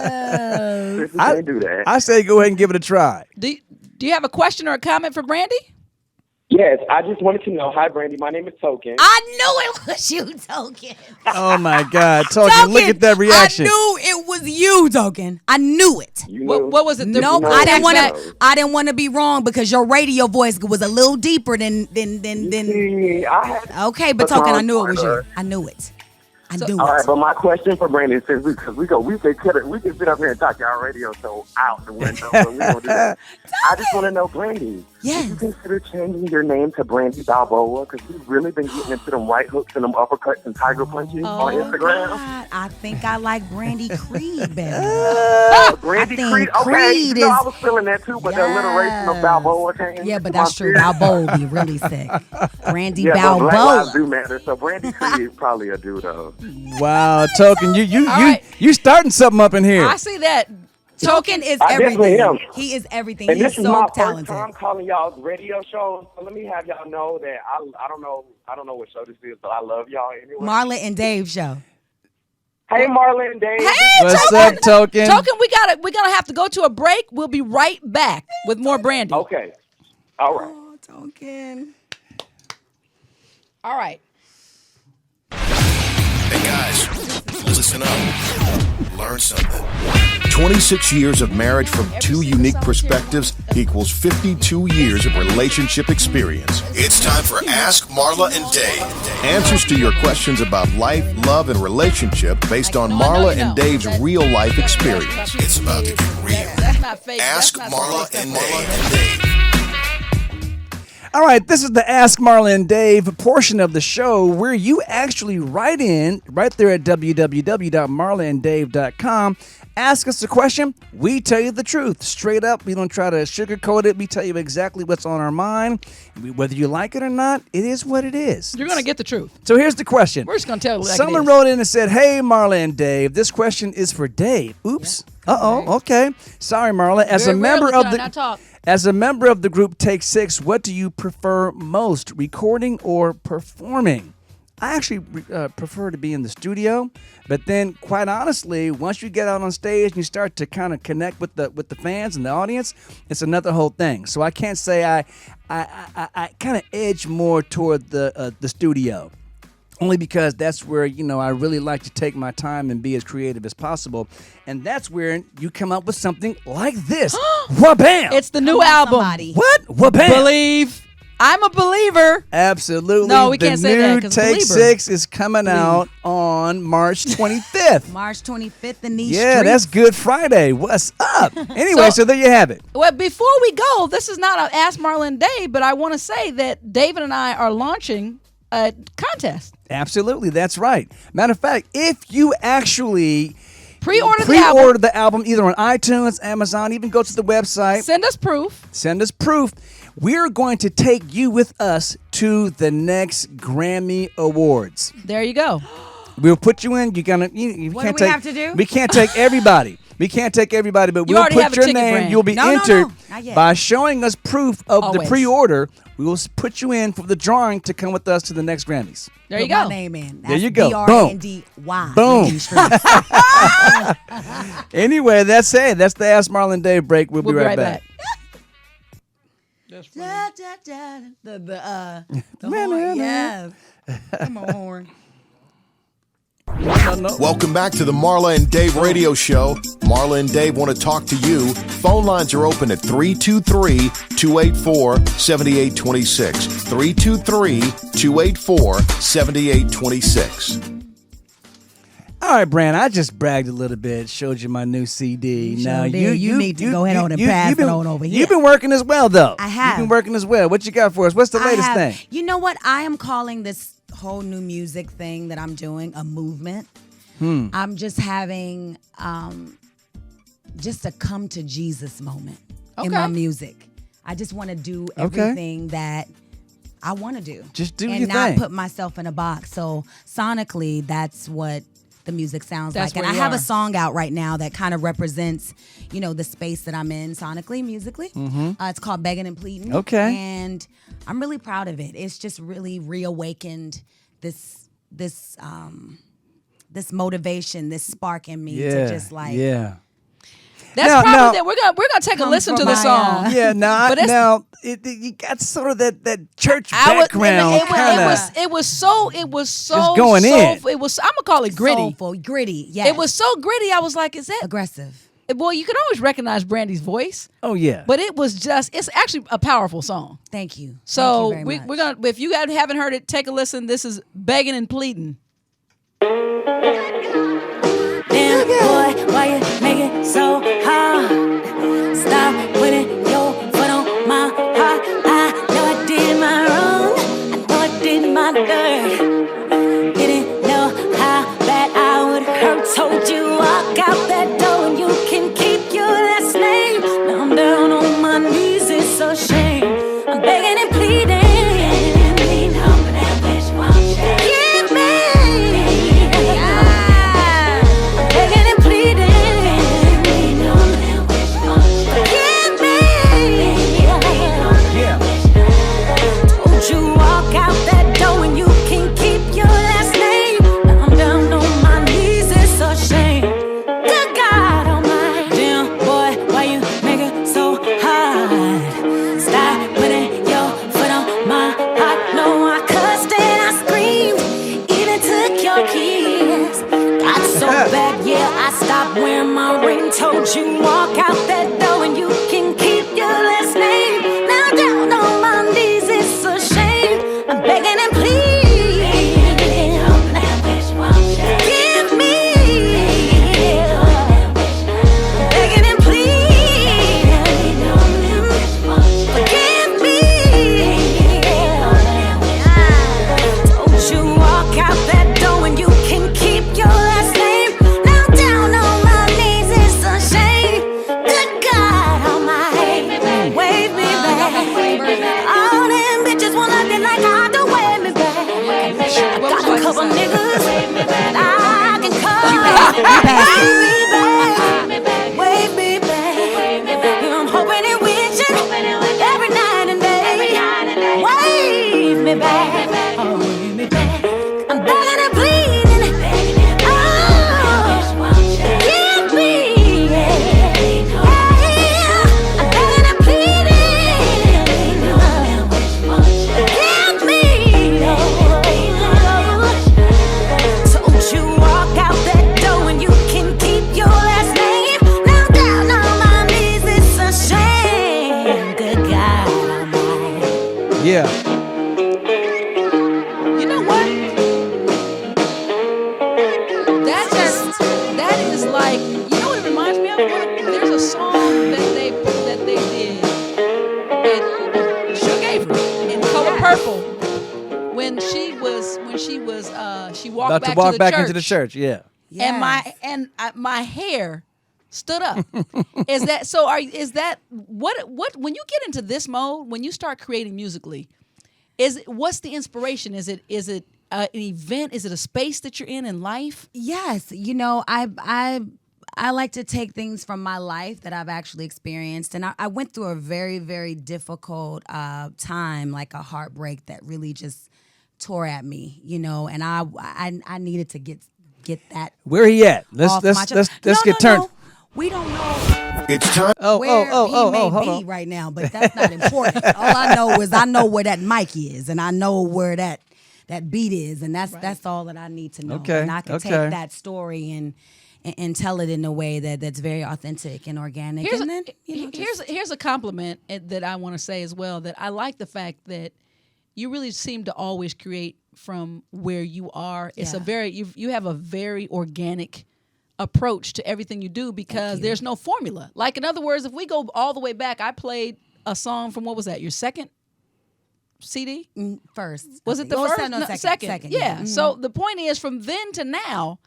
since we can't do that. I say go ahead and give it a try. Do you have a question or a comment for Brandy? Yes, I just wanted to know. Hi, Brandy. My name is Token. I knew it was you, Token. Oh my God, Token! Look at that reaction. I knew it was you, Token. I knew it. You What was it? The- Nope, No, I didn't want no. to. I didn't want to be wrong because your radio voice was a little deeper than. See, I had Okay, but Token, I knew it was you. I knew it. I knew All right, it. but my question for Brandon is, we can sit up here and talk our radio show out the window, but we don't do that. I just want to know, Brandy, Yes. did you consider changing your name to Brandy Balboa? Because we've really been getting into them right hooks and them uppercuts and tiger punches on Instagram. God, I think I like Brandy Creed better. Brandy I think Creed, okay, Creed I is- was feeling that too, but the alliteration of Balboa came. Yeah, but into that's my true. spirit. Balboa would be really sick. Brandy Yeah, but Black Lives Balboa. do matter, so Brandy Creed is probably a dude of. Wow, Token, you right. starting something up in here. I see that. Token is I definitely everything. am. He is everything. And He's this is so my talented. first time calling y'all's radio show. So let me have y'all know that I don't know what show this is, but I love y'all anyway. Marla and Dave show. Hey, Marla and Dave. What's up, Token? Token, we're gonna have to go to a break. We'll be right back with more Brandy. Okay. All right. Oh, Token. All right. Hey guys, listen up. Learn something. 26 years of marriage from two unique perspectives equals 52 years of relationship experience. It's time for Ask Marla and Dave. Answers to your questions about life, love, and relationship based on Marla and Dave's real life experience. It's about to get real. That's not fake. Ask That's not Marla fake. and Dave. All right, this is the Ask Marla and Dave portion of the show where you actually write in right there at www.marlaanddave.com. Ask us a question. We tell you the truth. Straight up. We don't try to sugarcoat it. We tell you exactly what's on our mind. Whether you like it or not, it is what it is. You're gonna get the truth. So here's the question. We're just gonna tell you like Someone it is. wrote in and said, "Hey, Marla and Dave, this question is for Dave." Oops. Okay. Sorry, Marla. As Very a member rarely of can I not talk. As a member of the group Take Six, what do you prefer most, recording or performing? I actually prefer to be in the studio, but then, quite honestly, once you get out on stage and you start to kind of connect with the fans and the audience, it's another whole thing. So I can't say I kind of edge more toward the studio. Only because that's where, I really like to take my time and be as creative as possible. And that's where you come up with something like this. Wha-bam! It's the new album. Somebody. What? Wha-bam! Believe. I'm a believer. Absolutely. No, we can't say that, The 'cause new Take Believer. 6 is coming out on March 25th. March 25th in these Yeah, streets. that's Good Friday. What's up? Anyway, so there you have it. Well, before we go, this is not an Ask Marla and Dave, but I want to say that David and I are launching a contest. Absolutely, that's right. Matter of fact, if you actually Pre-order the album either on iTunes, Amazon, even go to the website. Send us proof. We're going to take you with us to the next Grammy Awards. There you go. We'll put you in. You What can't do we take, have to do? We can't take everybody. But You we'll already have put a your ticket, name. Brand. You'll be No, entered not yet. by showing us proof of the Always. pre-order. We will put you in for the drawing to come with us to the next Grammys. There Put you go. my name in. There you go. B-R-A-N-D-Y. Boom. In these streets. Anyway, that's it. That's the Ask Marlon Dave break. We'll be right back. Da, da, da, the horn. Yes. Come on, horn. Welcome back to the Marla and Dave radio show. Marla and Dave want to talk to you. Phone lines are open at 323-284-7826. 323-284-7826. All right, Brand, I just bragged a little bit, showed you my new CD. You Now sure did. You need to go ahead on and pass it on over here. You've been working as well, though. I have. You've been working as well. What you got for us? What's the latest I have. thing? You know what? I am calling this whole new music thing that I'm doing a movement. I'm just having just a come to Jesus moment in my music. I just want to do everything that I want to do. Just do and your not thing. put myself in a box. So sonically, that's what the music sounds That's like. And where I you have are. a song out right now that kind of represents, the space that I'm in sonically, musically. It's called Begging and Pleading. Okay. And I'm really proud of it. It's just really reawakened this motivation, this spark in me to just like Yeah. That's Now- probably now- that. We're gonna take a Come listen to from the my, song. Yeah, But it's- now you got sort of that church I was- background kind of. It was so. Just going in. It was. I'm gonna call it gritty. soulful, gritty. Yeah, It was so gritty. I was like, is that? aggressive. Well, you can always recognize Brandy's voice, Oh yeah. but it was just. It's actually a powerful song. Thank you. So Thank you very much. we're gonna. If you guys haven't heard it, take a listen. This is Begging and Pleading. Damn, boy, why you make it so hard? Stop putting your foot on my heart. I know I did my wrong. I know I did my dirt. Didn't know how bad I would hurt. Told you walk out that door and you can keep your last name. Now I'm down on my knees, it's a shame. I'm begging and pleading. Hoping that bitch won't change. Give me. Begging and pleading. Give me. Told you walk out that door and you can keep your last name. Now I'm down on my knees, it's a shame. Good God Almighty. Damn boy, why you make it so hard? Stop putting your foot on my heart. No, I cussed and I screamed, even took your keys. Got so bad, yeah, I stopped wearing my ring. Told you walk out that door and you can keep your last name. Now down on my knees, it's a shame. I'm begging and pleading. Give me. Begging and pleading. Forgive me. Told you walk out that door and you can keep your last name. Now down on my knees, it's a shame. Good God like, you know what it reminds me of? There's a song that they did at Suge Avery in Color Purple when she walked About back to walk to the back church. into the church. Yeah. And my hair stood up. Is that so? Is that what when you get into this mode, when you start creating musically, what's the inspiration? Is it an event? Is it a space that you're in life? Yes, you know, I like to take things from my life that I've actually experienced, and I went through a very, very difficult time, like a heartbreak that really just tore at me, you know, and I needed to get that. Where he at? off my chest. Let's get turned. No. We don't know It's time. where he may hold be on. right now, but that's not important. All I know is I know where that mic is, and I know where that beat is, and that's all that I need to know. Okay, And I can okay. take that story and tell it in a way that's very authentic and organic. Here's, and then, you know, here's a compliment that I want to say as well, that I like the fact that you really seem to always create from where you are. It's you have a very organic approach to everything you do because there's no formula. Like, in other words, if we go all the way back, I played a song from, what was that, your second CD? first. Was it the Oh, first? no, No, second. Yeah. Mhm. So the point is, from then to now,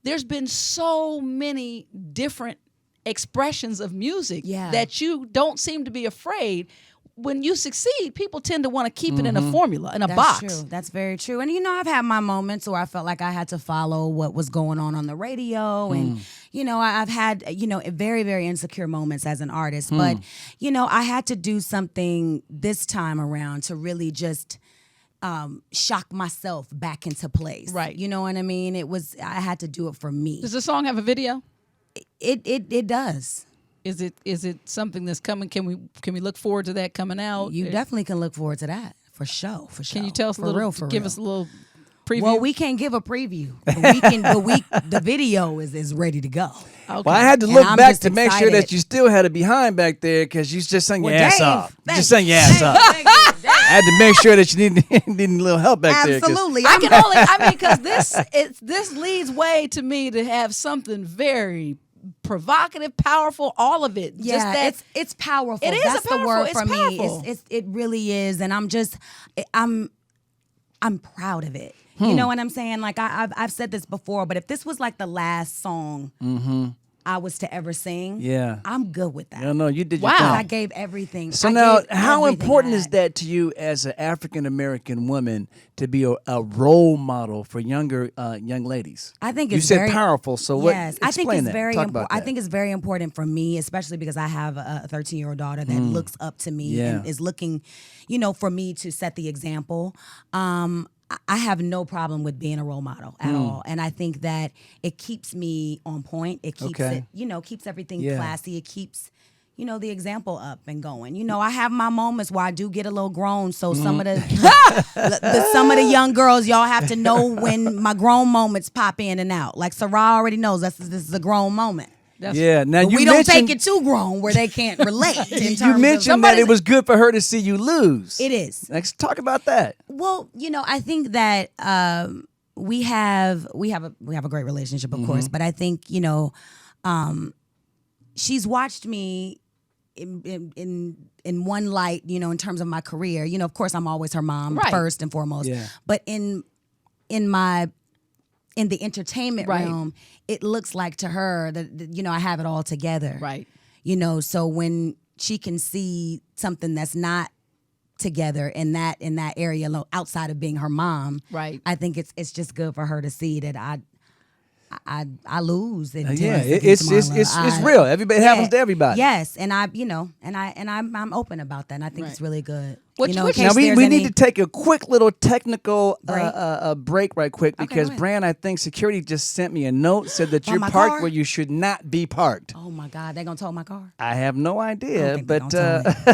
there's been so many different expressions of music that you don't seem to be afraid. When you succeed, people tend to want to keep it in a formula, in a box. That's true. That's very true. And, you know, I've had my moments where I felt like I had to follow what was going on the radio. And, you know, I've had, you know, very, very insecure moments as an artist. But, you know, I had to do something this time around to really just shock myself back into place. Right. You know what I mean? I had to do it for me. Does the song have a video? It does. Is it something that's coming? Can we look forward to that coming out? You definitely can look forward to that. For sure. Can you tell us give us a little preview? Well, we can't give a preview. But the video is ready to go. Okay. Well, I had to And look I'm back just to make sure that excited. you still had a behind back there because you just sang your ass Dave, off. You thank just sang your ass off. Thank you, Dave. I had to make sure that you need a little help back there. 'cause- Absolutely. I can only, because this leads way to me to have something very provocative, powerful, all of it. Yeah, Just that, it's powerful. It is That's the powerful. word It's for me. powerful. It really is, and I'm proud of it. You know what I'm saying? Like I've said this before, but if this was like the last song I was to ever sing, Yeah. I'm good with that. No, you did your Wow. thing. I gave everything. So I now, gave how everything important I is had. that to you as an African American woman to be a role model for younger young ladies? I think you it's said very powerful. So what? Yes, I think explain it's that. very Talk important. about I that. think it's very important for me, especially because I have a 13-year-old daughter that looks up to me Yeah. and is looking, you know, for me to set the example. I have no problem with being a role model at all, and I think that it keeps me on point. It keeps Okay. it, you know, keeps everything Yeah. classy. It keeps, you know, the example up and going. You know, I have my moments where I do get a little grown, so some of some of the young girls, y'all have to know when my grown moments pop in and out. Like Sarah already knows this is a grown moment. Yeah. Now But you we don't mentioned, take it too grown where they can't relate. In You terms mentioned of, that it was good for her to see you lose. It is. Let's talk about that. Well, you know, I think that we have a great relationship, of course, but I think, you know, she's watched me in one light, you know, in terms of my career. You know, of course, I'm always her mom Right. first and foremost. Yeah. But in the entertainment Right. realm, it looks like to her that, you know, I have it all together. Right. You know, so when she can see something that's not together in that area outside of being her mom, Right. I think it's just good for her to see that I lose. In Yeah, tennis against it's Marla. real. Everybody it happens to everybody. Yes, and I'm open about that, and I think it's really good. Which- you know, in which- case Now we there's need any- to take a quick little technical Break? break right quick because go ahead. Bran, I think security just sent me a note said that On you're my parked car? where you should not be parked. Oh my God, they gonna tow my car? I have no I idea, don't think they but gonna tow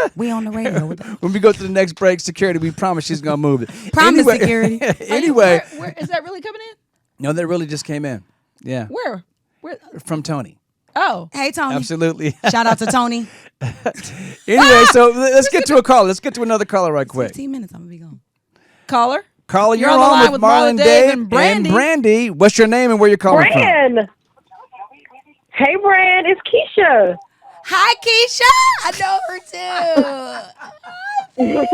it. We on the radio with that. when we go to the next break, security, we promise she's gonna move it. Promise, Anyway- security. anyway, where is that really coming in? no, that really just came in. Yeah, Where? from Tony. Oh, Hey Tony, Absolutely. shout out to Tony. Anyway, so let's get to a call. Let's get to another caller right quick. 15 minutes, I'm gonna be gone. caller. Caller, you're on the line with with Marlon Dave Dave and Brandy. Brandy. What's your name and where you're calling from? Fran. Hey, Brand, it's Keisha. Hi, Keisha. I know her too.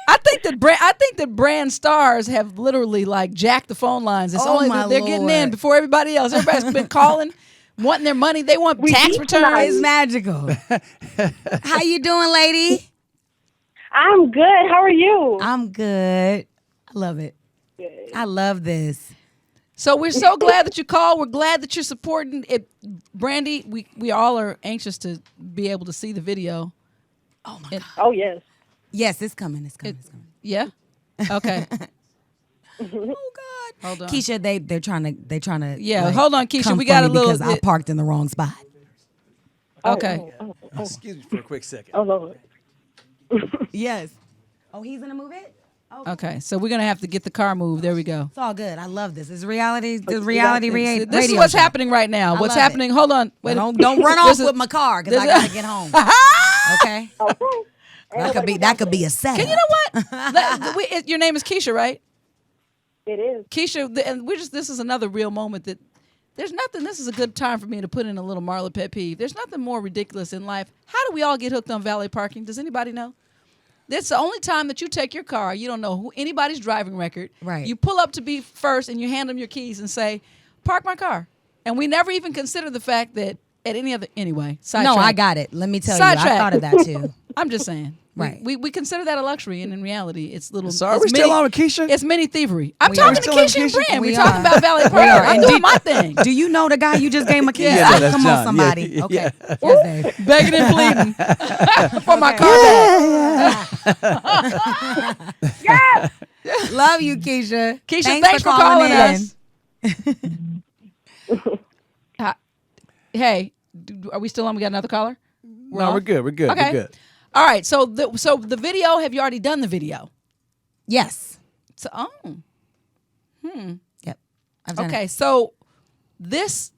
I think that brand stars have literally like jacked the phone lines. It's only my that they're getting in Lord. before everybody else. Everybody's been calling, wanting their money. They want tax returns. It's magical. How you doing, lady? I'm good. How are you? I'm good. I love it. I love this. So we're so glad that you called. We're glad that you're supporting it. Brandy, we all are anxious to be able to see the video. Oh my God. Oh, yes. Yes, it's coming. It's coming. It's coming. Yeah? Okay. Oh God. Hold on. Keisha, they're trying to. Yeah, like, hold on, Keisha. come We got for a me little because I parked in the wrong spot. Okay. Excuse me for a quick second. Oh, Lord. Yes. Oh, he's gonna move it. Oh, Okay. So we're gonna have to get the car moved. There we go. it's all good. I love this. It's reality. The reality radio. This is what's happening right now. I What's love it. happening? Hold on. Wait. Don't run off This is- with my car because I this is- gotta get home. Okay. That could be a setup. Can you know what? Your name is Keisha, right? It is. Keisha, and this is another real moment that there's nothing. This is a good time for me to put in a little Marla pet peeve. There's nothing more ridiculous in life. How do we all get hooked on valet parking? Does anybody know? That's the only time that you take your car. You don't know anybody's driving record. Right. You pull up to be first and you hand them your keys and say, "Park my car." And we never even consider the fact that at any other anyway. No, I got it. Let me tell you, I Sidetrack. thought of that too. I'm just saying. Right. We consider that a luxury, and in reality, it's little. So are it's we still on with Keisha? It's mini thievery. I'm We talking are. to We're Keisha still on and Keisha? Brand. We We're talking are. about valet parking. are. I'm And doing did- my thing. Do you know the guy you just gave my keys? Yeah. to? that's Come John. on, somebody. Yeah, Okay. yeah. Yes, babe. Begging and pleading for my car back. Love you, Keisha. Keisha, thanks for calling us. Hey, are we still on? We got another caller? No, on? we're good. We're good. Okay. We're good. All right. So the video. Have you already done the video? Yes. So Yep. I've done okay. it. So this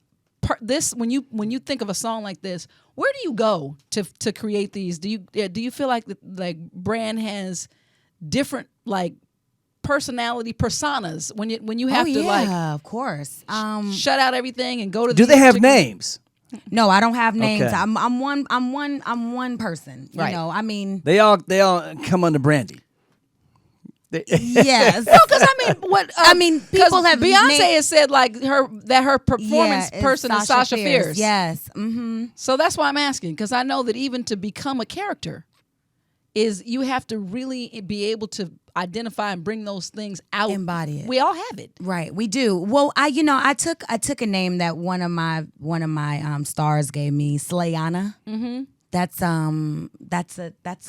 when you think of a song like this, where do you go to create these? Do you feel like Brand has different like personas when you have to like of course. shut out everything and go to Do these they have particular- names? No, I don't have names. Okay. I'm one person. You Right. know, I mean, They all come under Brandy. yes. No, because I mean, what I mean, 'cause people have Beyonce made- has said like her performance it's person is Sasha Fierce. Yes. Mm-hmm. So that's why I'm asking, because I know that even to become a character is you have to really be able to identify and bring those things out. Embody it. We all have it. Right, we do. Well, I took a name that one of my stars gave me, Slayana. Mm-hmm. That's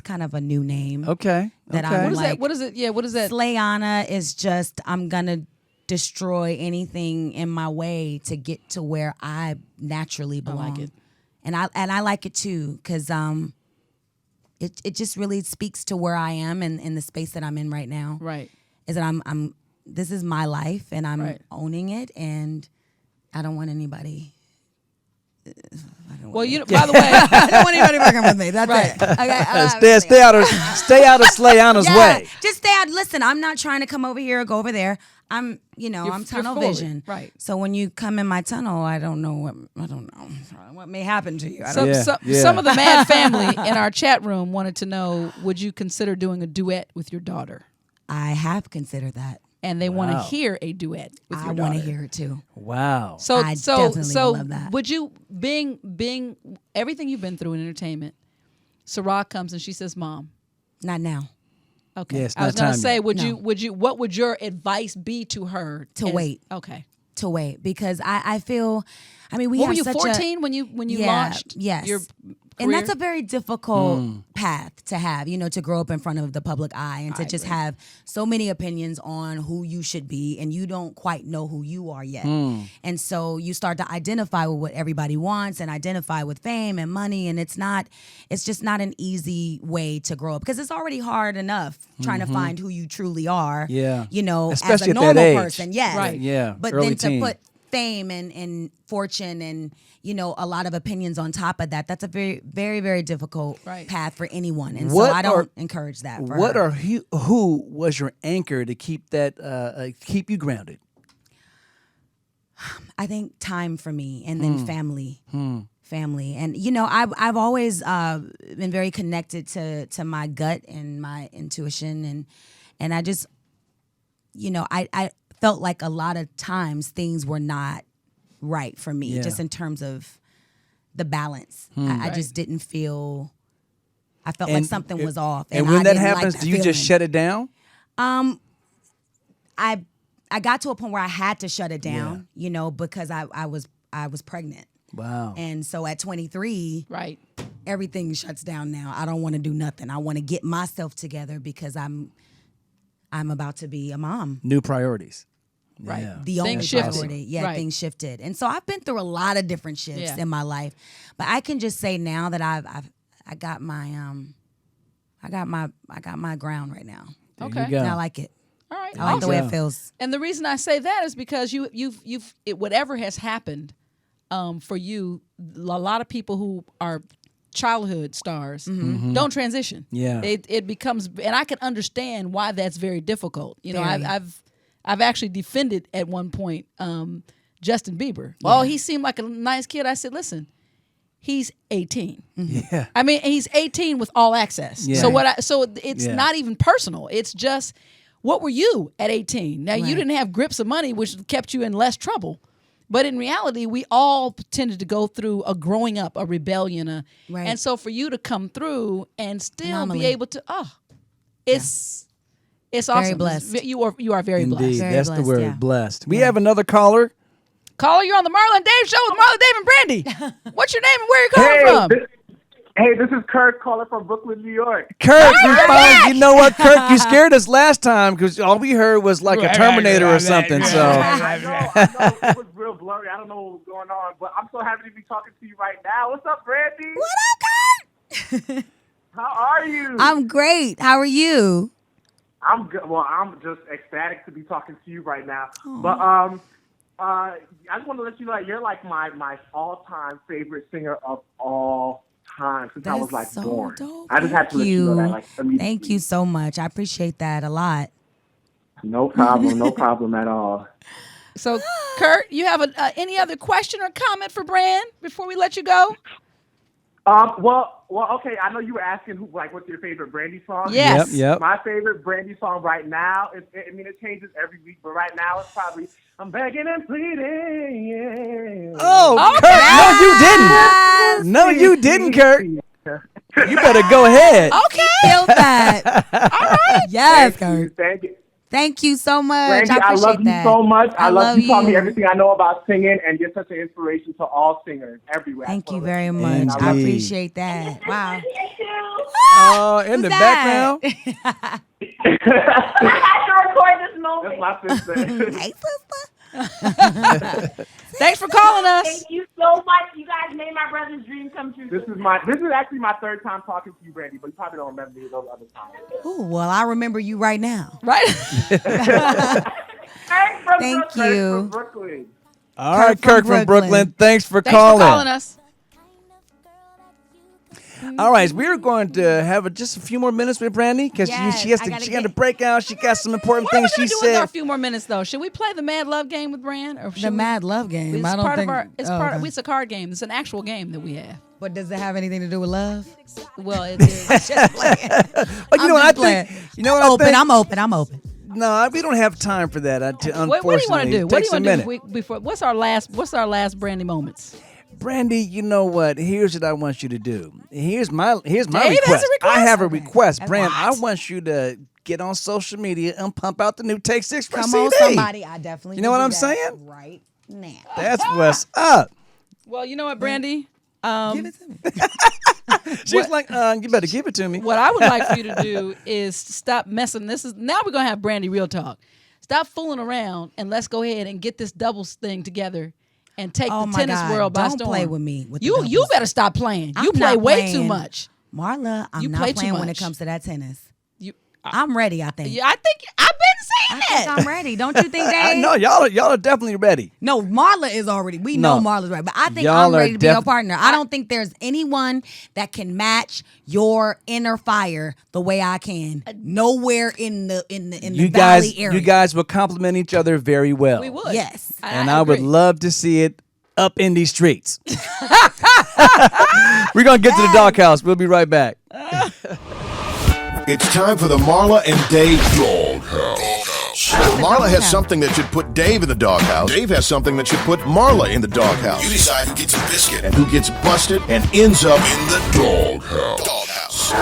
kind of a new name. Okay. That okay. I'm What is like- that? What is it? Yeah, what is that? Slayana is just I'm gonna destroy anything in my way to get to where I naturally belong. like it. And I like it too, because it just really speaks to where I am and in the space that I'm in right now. Right. Is that I'm this is my life and I'm Right. owning it, and I don't want anybody. Well, by the way, I don't want anybody working with me. That's Right. it. Okay, Stay out of Slayana's way. Just stay out. Listen, I'm not trying to come over here or go over there. I'm You're tunnel forward, vision. right. So when you come in my tunnel, I don't know what may happen to you. I don't some of the Mad family in our chat room wanted to know: would you consider doing a duet with your daughter? I have considered that. And they want to Wow. hear a duet with I your daughter. want to hear it too. Wow. So I definitely so would love that. would you being everything you've been through in entertainment? Sarah comes and she says, "Mom." Not now. Okay. Yeah, it's I was not gonna time say, yet. would No. you what would your advice be to her? To wait. Okay. To wait, because I feel, I mean, we What have were you, such 14 when you Yeah, launched yes. your and that's career? a very difficult path to have, to grow up in front of the public eye and to just have so many opinions on who you should be, and you don't quite know who you are yet. And so you start to identify with what everybody wants and identify with fame and money, and it's just not an easy way to grow up, because it's already hard enough trying to find who you truly are. Yeah. as Especially a at that normal age. person. Yes. Right. Yeah, But early then to teen. put fame and fortune and a lot of opinions on top of that, that's a very, very, very difficult Right. path for anyone, and What so I don't are- encourage that for What her. are who was your anchor to keep that keep you grounded? I think time for me, and then family. Family. And I've always been very connected to my gut and my intuition, and I just I felt like a lot of times things were not right for me, just in terms of the balance. I just didn't feel. I felt like something was off. And when that happens, do you just shut it down? I got to a point where I had to shut it down, because I was pregnant. Wow. And so at 23, right, everything shuts down now. I don't want to do nothing. I want to get myself together because I'm about to be a mom. New priorities. Right. Yeah. The only Things shifted. priority. Yeah, Right. Things shifted. And so I've been through a lot of different shifts in my life. But I can just say now that I got my ground right now. Okay. You go. And I like it. All right. I like the way Awesome. it feels. And the reason I say that is because whatever has happened for you, a lot of people who are childhood stars don't transition. Yeah. It becomes, and I can understand why that's very difficult. Very. I've actually defended at one point Justin Bieber. Oh, he seemed like a nice kid. I said, listen, he's 18. Yeah. I mean, he's 18 with all access. Yeah. So it's not even personal. It's just, what were you at 18? Now, you didn't have grips of money, which kept you in less trouble. But in reality, we all tended to go through a growing up, a rebellion. Right. And so for you to come through and still Anomaly. be able to, it's awesome. Very blessed. You are very Indeed. blessed. Very That's the blessed, word, yeah. blessed. We have another caller. Caller, you're on the Marla and Dave show with Marla, Dave, and Brandy. What's your name and where are you calling from? This is Kirk calling from Brooklyn, New York. Kirk, you know what, Kirk? You scared us last time because all we heard was like a Terminator or something. So I know. It was real blurry. I don't know what was going on, but I'm so happy to be talking to you right now. What's up, Brandy? What up, Kurt? How are you? I'm great. How are you? I'm good. Well, I'm just ecstatic to be talking to you right now. Aww. But I just want to let you know you're like my all-time favorite singer of all time since I was like so born. dope. I just had to let you know that immediately. Thank you so much. I appreciate that a lot. No problem at all. So, Kurt, you have any other question or comment for Brand before we let you go? Well, okay. I know you were asking what's your favorite Brandy song? Yes. Yep. My favorite Brandy song right now. It changes every week, but right now it's probably "I'm Begging and Pleading." Yeah. Oh, Okay. Kurt, no, you didn't, Kurt. You better go ahead. Okay. Feel that. All right. Yes, Kurt. Thank you. Thank you so much. Brandy, I I appreciate love you that. so much. I love you. Taught me you. everything I know about singing, and you're such an inspiration to all singers everywhere. Thank you very much. Indeed. I appreciate that. Wow. Oh, in the background. I had to record this moment. That's my sister. Hey, sister. Thanks for calling us. Thank you so much. You guys made my brother's dream come true. This is actually my third time talking to you, Brandy, but you probably don't remember me those other times. Ooh, well, I remember you right now. Right? Thank you. From Brooklyn. All right, Kirk from Brooklyn. Thanks for Thanks calling. for calling us. All right, we're going to have just a few more minutes with Brandy because Yes, she has I to. gotta She got to get- break out. She got some important What are we things going she to do with our said. few more minutes, though? Should we play the Mad Love game with Brand? Or should The we- Mad Love game. It's I don't part think. of our. It's oh, part. okay. It's a card game. It's an actual game that we have. But does it have anything to do with love? Well, it is. Just playing. But you know what I playing. think? You know what I think? I'm open. No, we don't have time for that. Unfortunately, What do you want to do? It What do takes you want a to do minute. before? What's our last Brandy moments? Brandy, you know what? Here's what I want you to do. Here's my Dave has a request. request? I have a Okay. request. And Brand, I what? want you to get on social media and pump out the new Take 6 for Come CD. on, somebody. I definitely. You know will what do I'm that saying? Right now. That's what's up. Well, you know what, Brandy? Give it to me. She's like, you better give it to me. What I would like for you to do is stop messing. Now we're gonna have Brandy real talk. Stop fooling around and let's go ahead and get this doubles thing together and take Oh the my tennis God, world by don't storm. play with me with the you doubles. better stop playing. You I'm play not way too playing. much. Marla, I'm You not play too playing when it much. comes to that tennis. You, I'm ready, I think. yeah, I think I've been saying I think I'm ready. Don't you think, I Dave? know y'all are definitely ready. No, Marla is already. We know No. Marla's right, but I think Y'all I'm are ready to be your def- partner. I don't think there's anyone that can match your inner fire the way I can. Nowhere in the You valley guys, area. you guys will complement each other very well. We would. Yes. And I would agree. love to see it up in these streets. We're gonna get to the doghouse. We'll be right back. It's time for the Marla and Dave Doghouse. Marla has something that should put Dave in the doghouse. Dave has something that should put Marla in the doghouse. You decide who gets a biscuit and who gets busted and ends up in the doghouse.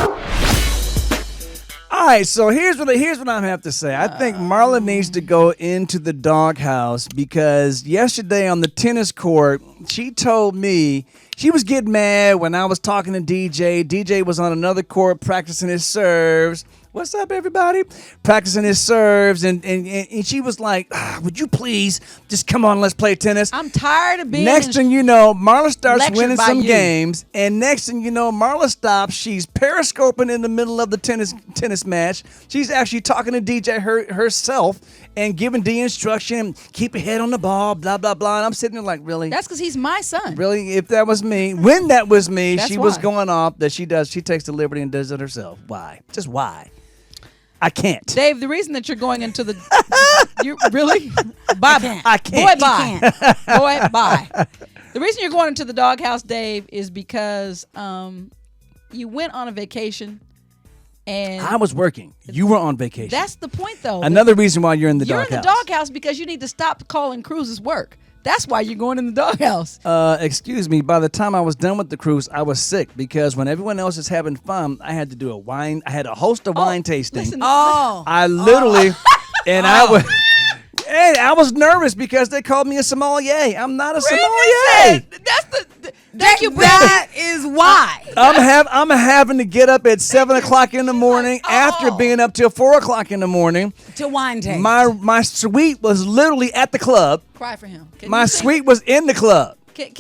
All right, so here's what I have to say. I think Marla needs to go into the doghouse because yesterday on the tennis court, she told me she was getting mad when I was talking to DJ. DJ was on another court practicing his serves. What's up, everybody? Practicing his serves, and she was like, would you please just come on, let's play tennis. I'm tired of being. Next thing you know, Marla starts lectured winning by some you. games, and next thing you know, Marla stops. She's periscoping in the middle of the tennis match. She's actually talking to DJ herself and giving D instruction, keep your head on the ball, blah, blah, blah. And I'm sitting there like, really? That's because he's my son. Really? If that was me, when that was me, That's she was why. going off that she takes the liberty and does it herself. Why? Just why? I can't. Dave, the reason that you're going into the you really bye I can't. boy bye boy bye. The reason you're going into the doghouse, Dave, is because you went on a vacation and I was working. You were on vacation. that's the point though. Another reason why you're in the you're doghouse. in the doghouse because you need to stop calling cruises work. That's why you're going in the doghouse. Excuse me, by the time I was done with the cruise, I was sick because when everyone else is having fun, I had to do I had a host of wine tasting. Listen, I literally, and I was nervous because they called me a sommelier. I'm not a sommelier. that's the thank you, Brandon. That is why. I'm having to get up at 7 o'clock in the morning after being up till 4 o'clock in the morning. To wine taste. My suite was literally at the club. Cry for him. Can My you sing? suite was in the club. Is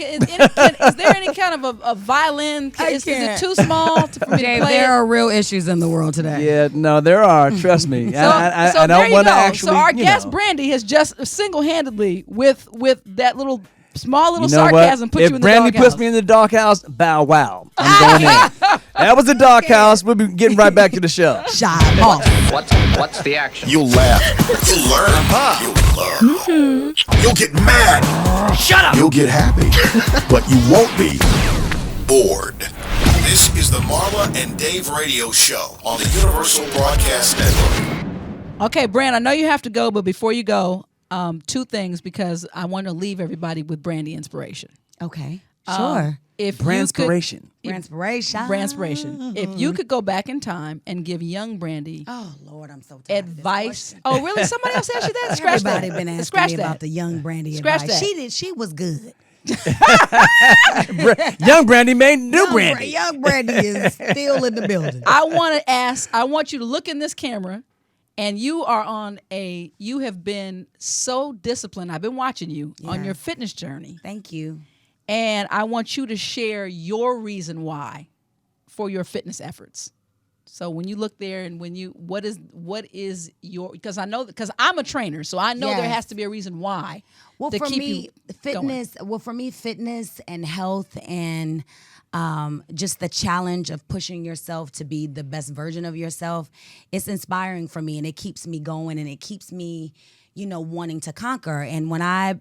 there any kind of a violin? Is it can't. too small for me to Dave, play there it? are real issues in the world today. Yeah, no, there are. Trust me. So, I so there don't you want go. to actually. So our you guest know. Brandy has just single-handedly with that little small little You know sarcasm what? put If you in Brandy the doghouse. puts me in the doghouse, bow wow. I'm going in. That was the doghouse. We'll be getting right back to the show. Shut off. What's the action? You'll laugh. You'll learn. You'll learn. You'll get mad. Shut up! You'll get happy. But you won't be bored. This is the Marla and Dave radio show on the Universal Broadcast Network. Okay, Brand, I know you have to go, but before you go, two things because I want to leave everybody with Brandy inspiration. Okay. Sure. If Branspiration. Branspiration. Branspiration. If you could go back in time and give young Brandy Oh Lord, I'm so tired. advice. Oh, really? Somebody else asked you that? Scratch Everybody that. been asking Scratch me that. about the young Brandy Scratch advice. that. She was good. Young Brandy made new Brandy. Young Brandy is still in the building. I want you to look in this camera and you have been so disciplined. I've been watching you on your fitness journey. Thank you. And I want you to share your reason why for your fitness efforts. So when you look there and what is your, because I'm a trainer, so I know there Yes. has to be a reason why. Well, to for keep me, you fitness. going. Well, for me, fitness and health and just the challenge of pushing yourself to be the best version of yourself, it's inspiring for me, and it keeps me going, and it keeps me, wanting to conquer. And when I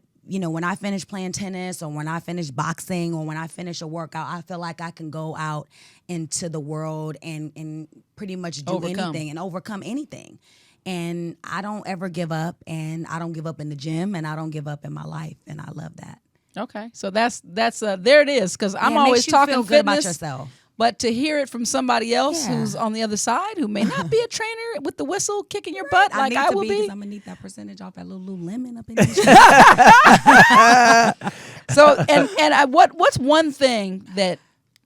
finish playing tennis, or when I finish boxing, or when I finish a workout, I feel like I can go out into the world and pretty much do anything and overcome anything. And I don't ever give up, and I don't give up in the gym, and I don't give up in my life, and I love that. Okay, so that's there it is. Because I'm Yeah, it always makes you talking feel good about fitness, yourself. but to hear it from somebody else Yeah. who's on the other side, who may not be a trainer with the whistle kicking your butt like I will be. I'm gonna need that percentage off that little lemon up in this. So what's one thing that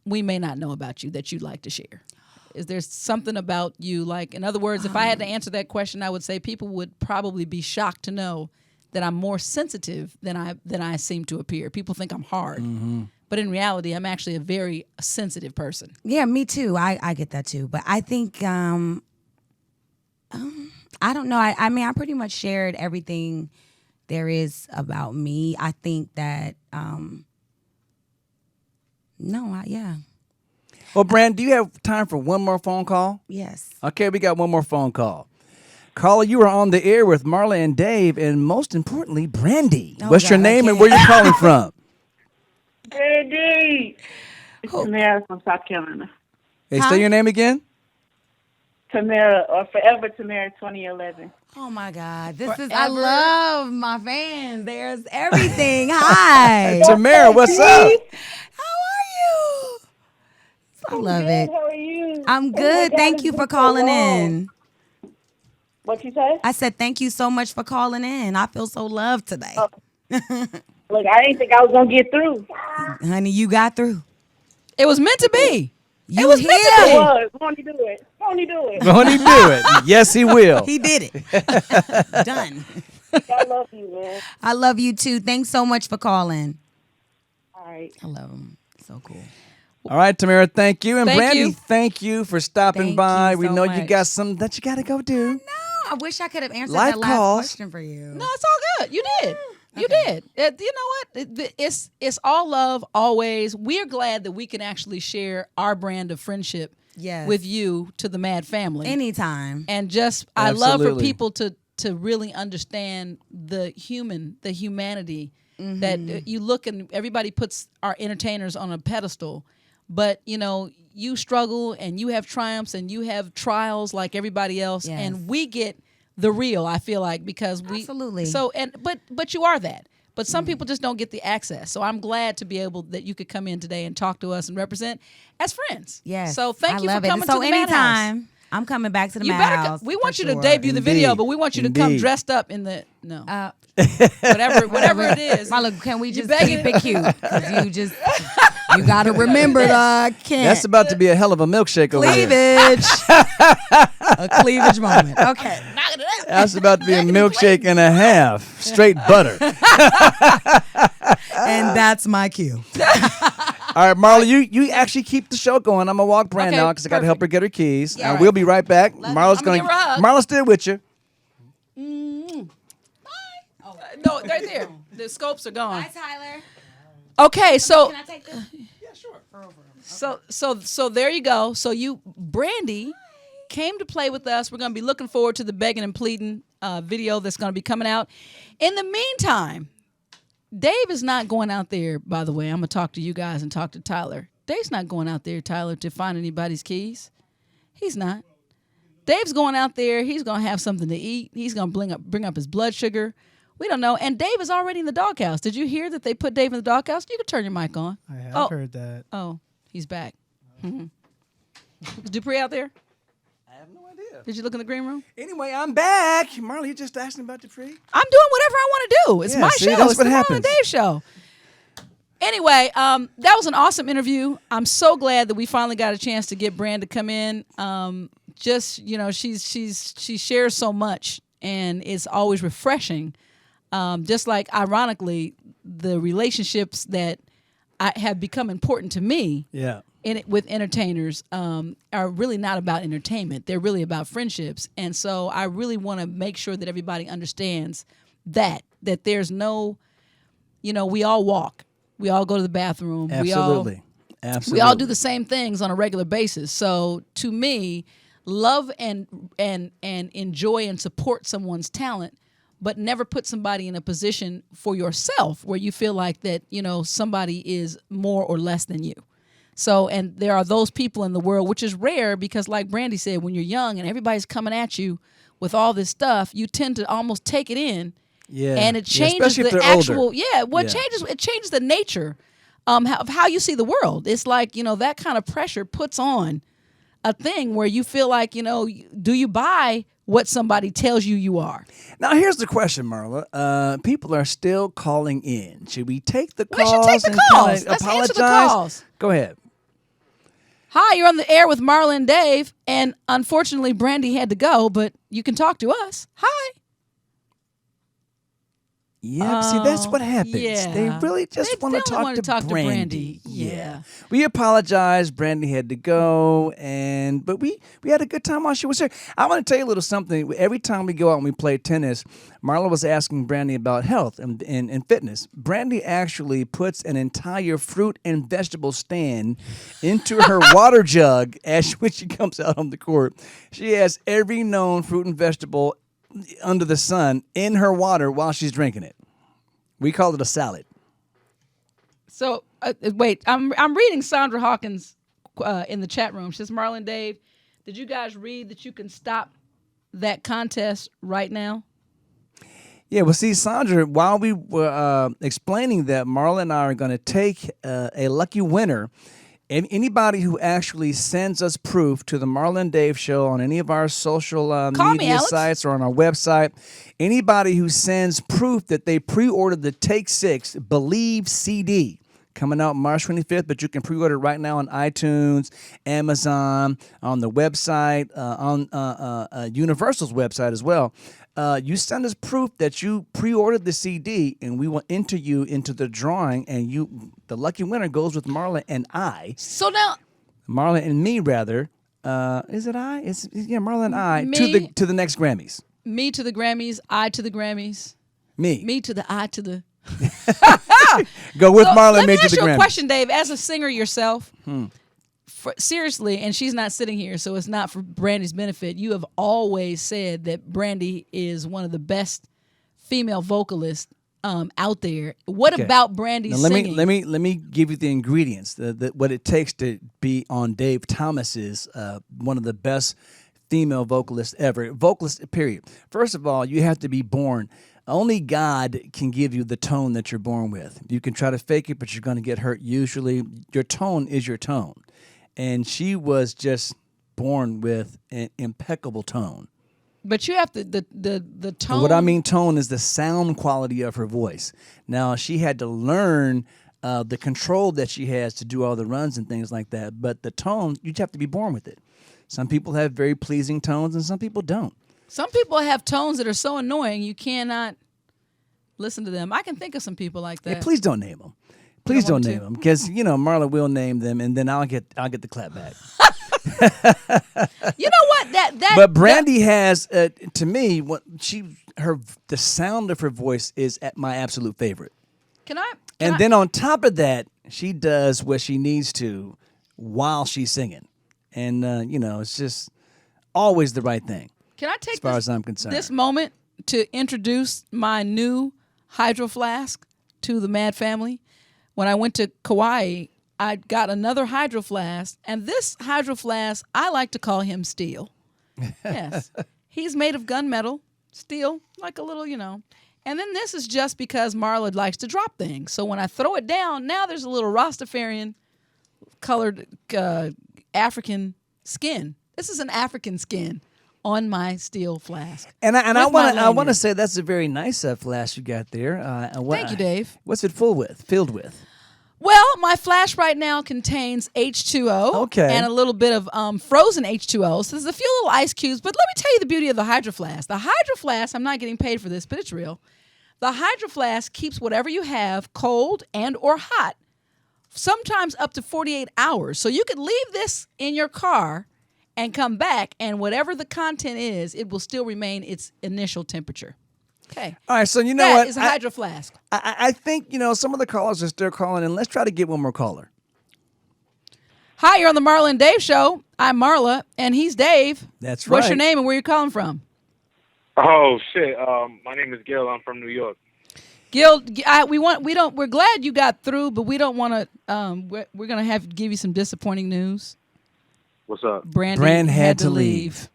we may not know about you that you'd like to share? Is there something about you, like, in other words, if I had to answer that question, I would say people would probably be shocked to know that I'm more sensitive than I seem to appear. People think I'm hard, but in reality, I'm actually a very sensitive person. Yeah, me too. I get that too. But I think I don't know. I mean, I pretty much shared everything there is about me. I think that, yeah. Well, Brand, do you have time for one more phone call? Yes. Okay, we got one more phone call. Carla, you are on the air with Marla and Dave, and most importantly, Brandy. Oh, What's your God, I name and can't. where you calling from? Brandy. It's Tamara from South Carolina. Hey, say your name again? Tamara, or Forever Tamara 2011. Oh my God. I love my fans. There's everything. Hi. Tamara, what's up? How are you? I love Good, it. how are you? I'm Oh my good. God, Thank it's you been for so calling long. in. What you say? I said thank you so much for calling in. I feel so loved today. Look, I didn't think I was going to get through. Honey, you got through. It was meant to be. You was here. meant to It be. was. Won't he do it? Won't he do it? Won't he do it? Yes, he will. He did it. Done. I love you, man. I love you too. Thanks so much for calling. All right. I love him. So cool. All right, Tamara, thank you. And Thank Brandy, you. thank you for stopping Thank by. you We so know you much. got some that you got to go do. No, I wish I could have answered Life that last calls. question for you. No, it's all good. You did. You did. You know what? It's all love always. We're glad that we can actually share our brand of friendship Yes. with you to the Mad family. Anytime. And just I love for Absolutely. people to really understand the humanity that you look and everybody puts our entertainers on a pedestal, but you know, you struggle and you have triumphs and you have trials like everybody else, Yes. and we get the real, I feel like, because we Absolutely. so and but you are that. But some people just don't get the access. So I'm glad to be able that you could come in today and talk to us and represent as friends. Yes. So thank I you love for it. coming So to the Mad House. anytime, I'm coming back to the You Mad better. House. We want for you to sure. debut the video, Indeed. but we want you to come Indeed. dressed up in the no Uh, whatever it is. Marla, can we just begging- keep it cute? 'Cause you got to remember the can't. That's about to be a hell of a milkshake over there. cleavage. A cleavage moment. Okay. That's about to be a milkshake and a half. Straight butter. And that's my cue. All right, Marla, you actually keep the show going. I'm going to walk Brand Okay, now because I got to help her get her keys. Yeah, We'll be right back. Marla's I'm going gonna give her a hug. Marla's still with you. No, right there. The scopes are gone. Hi, Tyler. Okay, so Can I take this? so there you go. So Brandy came to play with us. We're going to be looking forward to the begging and pleading video that's going to be coming out. In the meantime, Dave is not going out there, by the way. I'm going to talk to you guys and talk to Tyler. Dave's not going out there, Tyler, to find anybody's keys. He's not. Dave's going out there. He's going to have something to eat. He's going to bring up his blood sugar. We don't know. And Dave is already in the doghouse. Did you hear that they put Dave in the doghouse? You can turn your mic on. I have heard that. Oh, he's back. Is Dupree out there? I have no idea. Did you look in the green room? Anyway, I'm back. Marla, you just asking about Dupree? I'm doing whatever I want to do. It's Yeah, my see, show. that's It's what the Marla happens. and Dave show. Anyway, that was an awesome interview. I'm so glad that we finally got a chance to get Brand to come in. Just, you know, she shares so much, and it's always refreshing. Just like, ironically, the relationships that have become important to me Yeah. with entertainers are really not about entertainment. They're really about friendships. And so I really want to make sure that everybody understands that there's no, you know, we all walk. We all go to the bathroom. Absolutely. Absolutely. We all do the same things on a regular basis. So to me, love and enjoy and support someone's talent, but never put somebody in a position for yourself where you feel like that, you know, somebody is more or less than you. So, and there are those people in the world, which is rare because, like Brandy said, when you're young and everybody's coming at you with all this stuff, you tend to almost take it in. Yeah. And it Yeah, changes especially if the they're actual, older. it changes the nature of how you see the world. It's like, you know, that kind of pressure puts on a thing where you feel like, you know, do you buy what somebody tells you are? Now, here's the question, Marla. People are still calling in. Should we take the We calls? should take the and calls. kinda Let's answer the apologize? calls. Go ahead. Hi, you're on the air with Marla and Dave, and unfortunately, Brandy had to go, but you can talk to us. Hi. Yeah, see, that's what happens. yeah. They really just They want to only wanna talk to Brandy. Brandy. Yeah. We apologize. Brandy had to go, but we had a good time while she was here. I want to tell you a little something. Every time we go out and we play tennis, Marla was asking Brandy about health and fitness. Brandy actually puts an entire fruit and vegetable stand into her water jug when she comes out on the court. She has every known fruit and vegetable under the sun in her water while she's drinking it. We call it a salad. So wait, I'm reading Sandra Hawkins in the chat room. She says, Marlon, Dave, did you guys read that you can stop that contest right now? Yeah, well, see, Sandra, while we were explaining that, Marla and I are going to take a lucky winner. And anybody who actually sends us proof to the Marla and Dave Show on any of our social media sites or on our website, anybody who sends proof that they pre-ordered the Take 6 Believe CD, coming out March 25th, but you can pre-order it right now on iTunes, Amazon, on the website, on Universal's website as well. You send us proof that you pre-ordered the CD, and we will enter you into the drawing, and the lucky winner goes with Marla and I. So now, Marla and me, rather. Is it I? Marla and I Me. to the next Grammys. me to the Grammys, I to the Grammys, Me to the I to the. go with So Marla let and me me to ask the you Grammys. a question, Dave. As a singer yourself, seriously, and she's not sitting here, so it's not for Brandy's benefit. You have always said that Brandy is one of the best female vocalists out there. What Okay. about Brandy's Now, singing? let me give you the ingredients, what it takes to be on Dave Thomas's one of the best female vocalists ever. Vocalist, period. First of all, you have to be born. Only God can give you the tone that you're born with. You can try to fake it, but you're going to get hurt. Usually, your tone is your tone, and she was just born with an impeccable tone. But you have to the tone. What I mean tone is the sound quality of her voice. Now, she had to learn the control that she has to do all the runs and things like that. But the tone, you have to be born with it. Some people have very pleasing tones and some people don't. Some people have tones that are so annoying you cannot listen to them. I can think of some people like that. Hey, please don't name them. Please don't don't want name to? them, because Marla will name them, and then I'll get the clap back. You know what? That But Brandy has, to me, the sound of her voice is at my absolute favorite. Can I? And then on top of that, she does what she needs to while she's singing, and it's just always the right thing. Can I take as far as I'm concerned. this moment to introduce my new Hydro Flask to the Mad family? When I went to Kauai, I got another Hydro Flask, and this Hydro Flask, I like to call him Steel. Yes. He's made of gunmetal, steel, like a little, And then this is just because Marla likes to drop things. So when I throw it down, now there's a little Rastafarian colored African skin. This is an African skin on my steel flask. And I With my want to lanyard. say that's a very nice flask you got there. Thank you, Dave. What's it filled with? Well, my flash right now contains H2O Okay. and a little bit of frozen H2O. So there's a few little ice cubes. But let me tell you the beauty of the Hydro Flask. The Hydro Flask, I'm not getting paid for this, but it's real. The Hydro Flask keeps whatever you have cold and or hot, sometimes up to 48 hours. So you could leave this in your car and come back, and whatever the content is, it will still remain its initial temperature. Okay. All right, so you know That what? is a Hydro Flask. I think, some of the callers are still calling in. Let's try to get one more caller. Hi, you're on the Marla and Dave Show. I'm Marla, and he's Dave. That's What's your right. name and where you calling from? Oh shit! My name is Gil. I'm from New York. Gil, we're glad you got through, but we don't want to. We're gonna have to give you some disappointing news. What's up? Brand had to leave.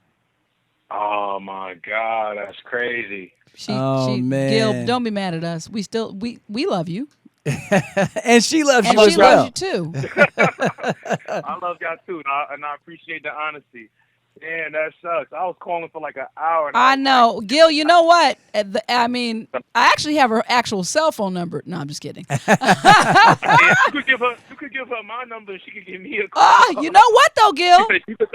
Oh my God, that's crazy. Man. Gil, don't be mad at us. We love you, And she loves and you she as well. loves you too. I love y'all too, and I appreciate the honesty. Man, that sucks. I was calling for like an hour. And I know. Gil, you know what? I mean, I actually have her actual cell phone number. No, I'm just kidding. you could give her my number and she could give me a call. Oh, you know what though, Gil? You could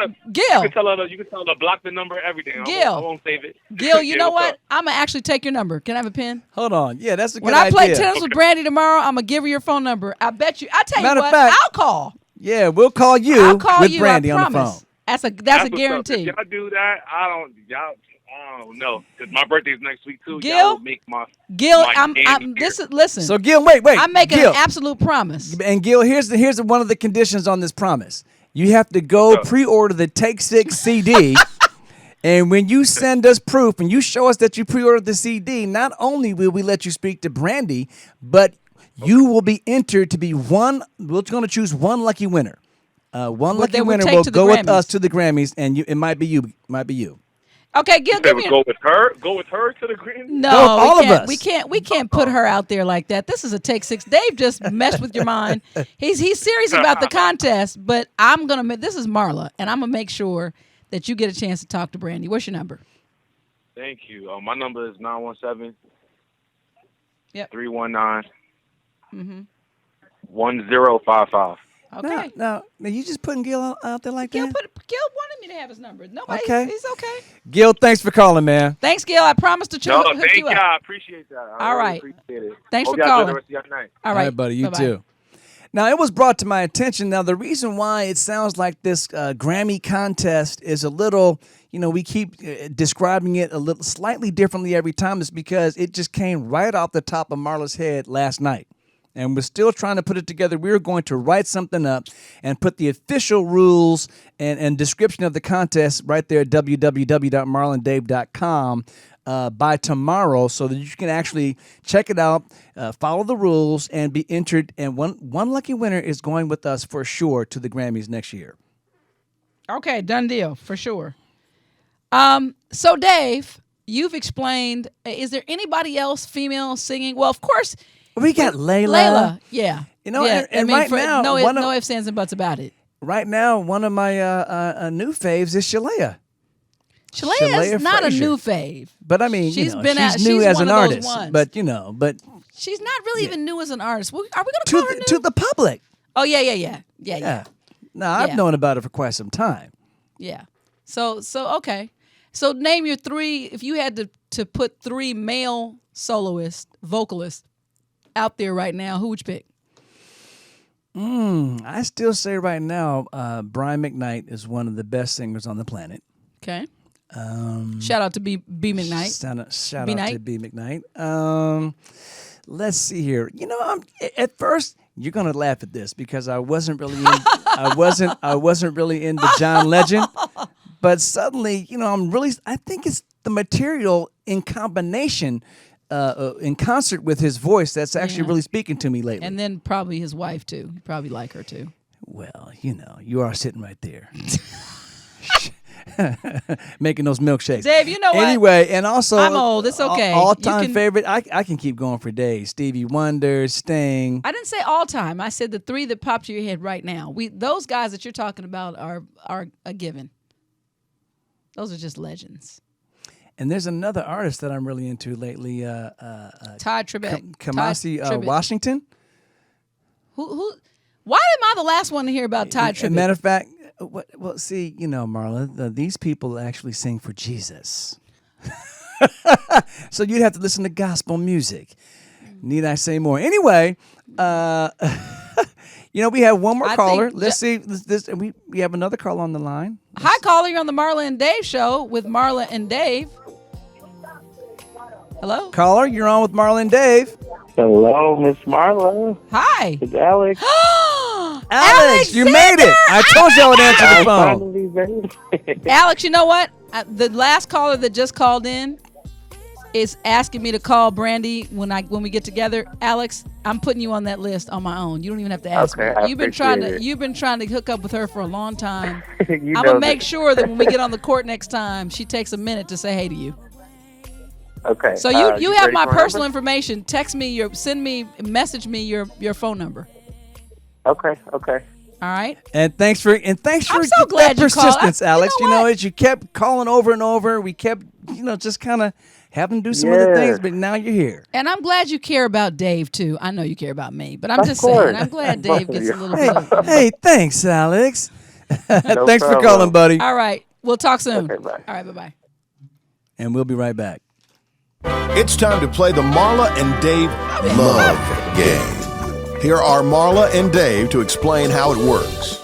tell her to block the number, everything. Gil. I won't save it. Gil, you know what's what? up? I'm going to actually take your number. Can I have a pen? Hold on. Yeah, that's a good When idea. I play tennis with Brandy tomorrow, I'm going to give her your phone number. I bet you. I tell Matter you of what, fact- I'll call. Yeah, we'll call you I'll call with you. Brandy I on the promise. phone. That's a what's up. guarantee. If y'all do that, I don't know. Because my birthday's next week too. Gil? Y'all will make my Gil, my I'm candy here. listen. So Gil, wait. I'm making Gil. an absolute promise. And Gil, here's one of the conditions on this promise. You have to go pre-order the Take 6 CD. And when you send us proof and you show us that you pre-ordered the CD, not only will we let you speak to Brandy, but you will be entered to be one. We're going to choose one lucky winner. One lucky they would winner take will to the go with Grammys. us to the Grammys, and it might be you. Okay, Gil, give me Go with her. Go with her to the Grammy. No, No, all we of can't, us. We can't put her out there like that. This is a Take 6. Dave just messed with your mind. He's serious about the contest, but I'm gonna. This is Marla, and I'm gonna make sure that you get a chance to talk to Brandy. What's your number? Thank you. My number is 917. Yep. 319. Mm-hmm. 1055. Okay. Now, you just putting Gil out there like Gil that? wanted me to have his number. Nobody. Okay. He's okay. Gil, thanks for calling, man. Thanks, Gil. I promise to No, hook thank you y'all. up. I appreciate that. All right. Appreciate it. Thanks Hope for y'all calling. Good the rest of your night. All right, buddy. You Bye-bye. too. Now, it was brought to my attention. Now, the reason why it sounds like this Grammy contest is a little, we keep describing it a little slightly differently every time is because it just came right off the top of Marla's head last night. And we're still trying to put it together. We're going to write something up and put the official rules and description of the contest right there at www.marlandave.com by tomorrow so that you can actually check it out, follow the rules, and be entered. And one lucky winner is going with us for sure to the Grammys next year. Okay, done deal for sure. So Dave, you've explained. Is there anybody else female singing? Well, of course. We got Layla. Layla, yeah. And I mean, right now, no ifs, ands, and buts about it. Right now, one of my new faves is Shalea. Shalea is not a Frazier. new fave. But I mean, she's she's been out, new she's as one an of those artist. ones. But she's not really even new as an artist. Are we going to to call her new? to the public. Oh yeah. No, I've Yeah. known about it for quite some time. Yeah. So okay. So name your three. If you had to put three male soloists, vocalists out there right now, who would you pick? I still say right now, Brian McKnight is one of the best singers on the planet. Okay. Shout out to B McKnight. Shout B. out to Knight. B McKnight. Let's see here. At first you're gonna laugh at this because I wasn't really I wasn't really into John Legend, but suddenly I think it's the material in combination. In concert with his voice, that's actually really speaking to me lately. And then probably his wife too. You probably like her too. Well, you are sitting right there. Making those milkshakes. Dave, you know what? Anyway, and also I'm old. It's okay. All-time You can- favorite. I can keep going for days. Stevie Wonder, Sting. I didn't say all time. I said the three that popped to your head right now. Those guys that you're talking about are a given. Those are just legends. And there's another artist that I'm really into lately. Todd Tribbett. Kamasi Todd Tribbett. Washington. Who? Why am I the last one to hear about Todd As a Tribbett? matter of fact, well, see, Marla, these people actually sing for Jesus. So you'd have to listen to gospel music. Need I say more? Anyway, we have one more I caller. think Let's see. We have another caller on the line. Hi, caller. You're on the Marla and Dave show with Marla and Dave. Hello? Caller, you're on with Marla and Dave. Hello, Miss Marla. Hi. It's Alex. Alex, you made it. I told you I would answer the phone. Finally made it. Alex, you know what? The last caller that just called in is asking me to call Brandy when we get together. Alex, I'm putting you on that list on my own. You don't even have to ask Okay, me. I You've been trying to hook up with her for a long time. You I'm know gonna make that. sure that when we get on the court next time, she takes a minute to say hey to you. Okay. So you have ready my for a personal number? information. Message me your phone number. Okay. All right. And thanks for I'm so glad that you called. persistence, Alex. As you kept calling over and over, we kept, just kind of having to do some other things, but now you're here. And I'm glad you care about Dave too. I know you care about me, but I'm Of just course. saying. I'm glad Dave gets a little bit. Of, Hey, thanks, Alex. No Thanks for problem. calling, buddy. All right. We'll talk soon. Okay, bye. All right. Bye-bye. And we'll be right back. It's time to play the Marla and Dave Love Game. Here are Marla and Dave to explain how it works.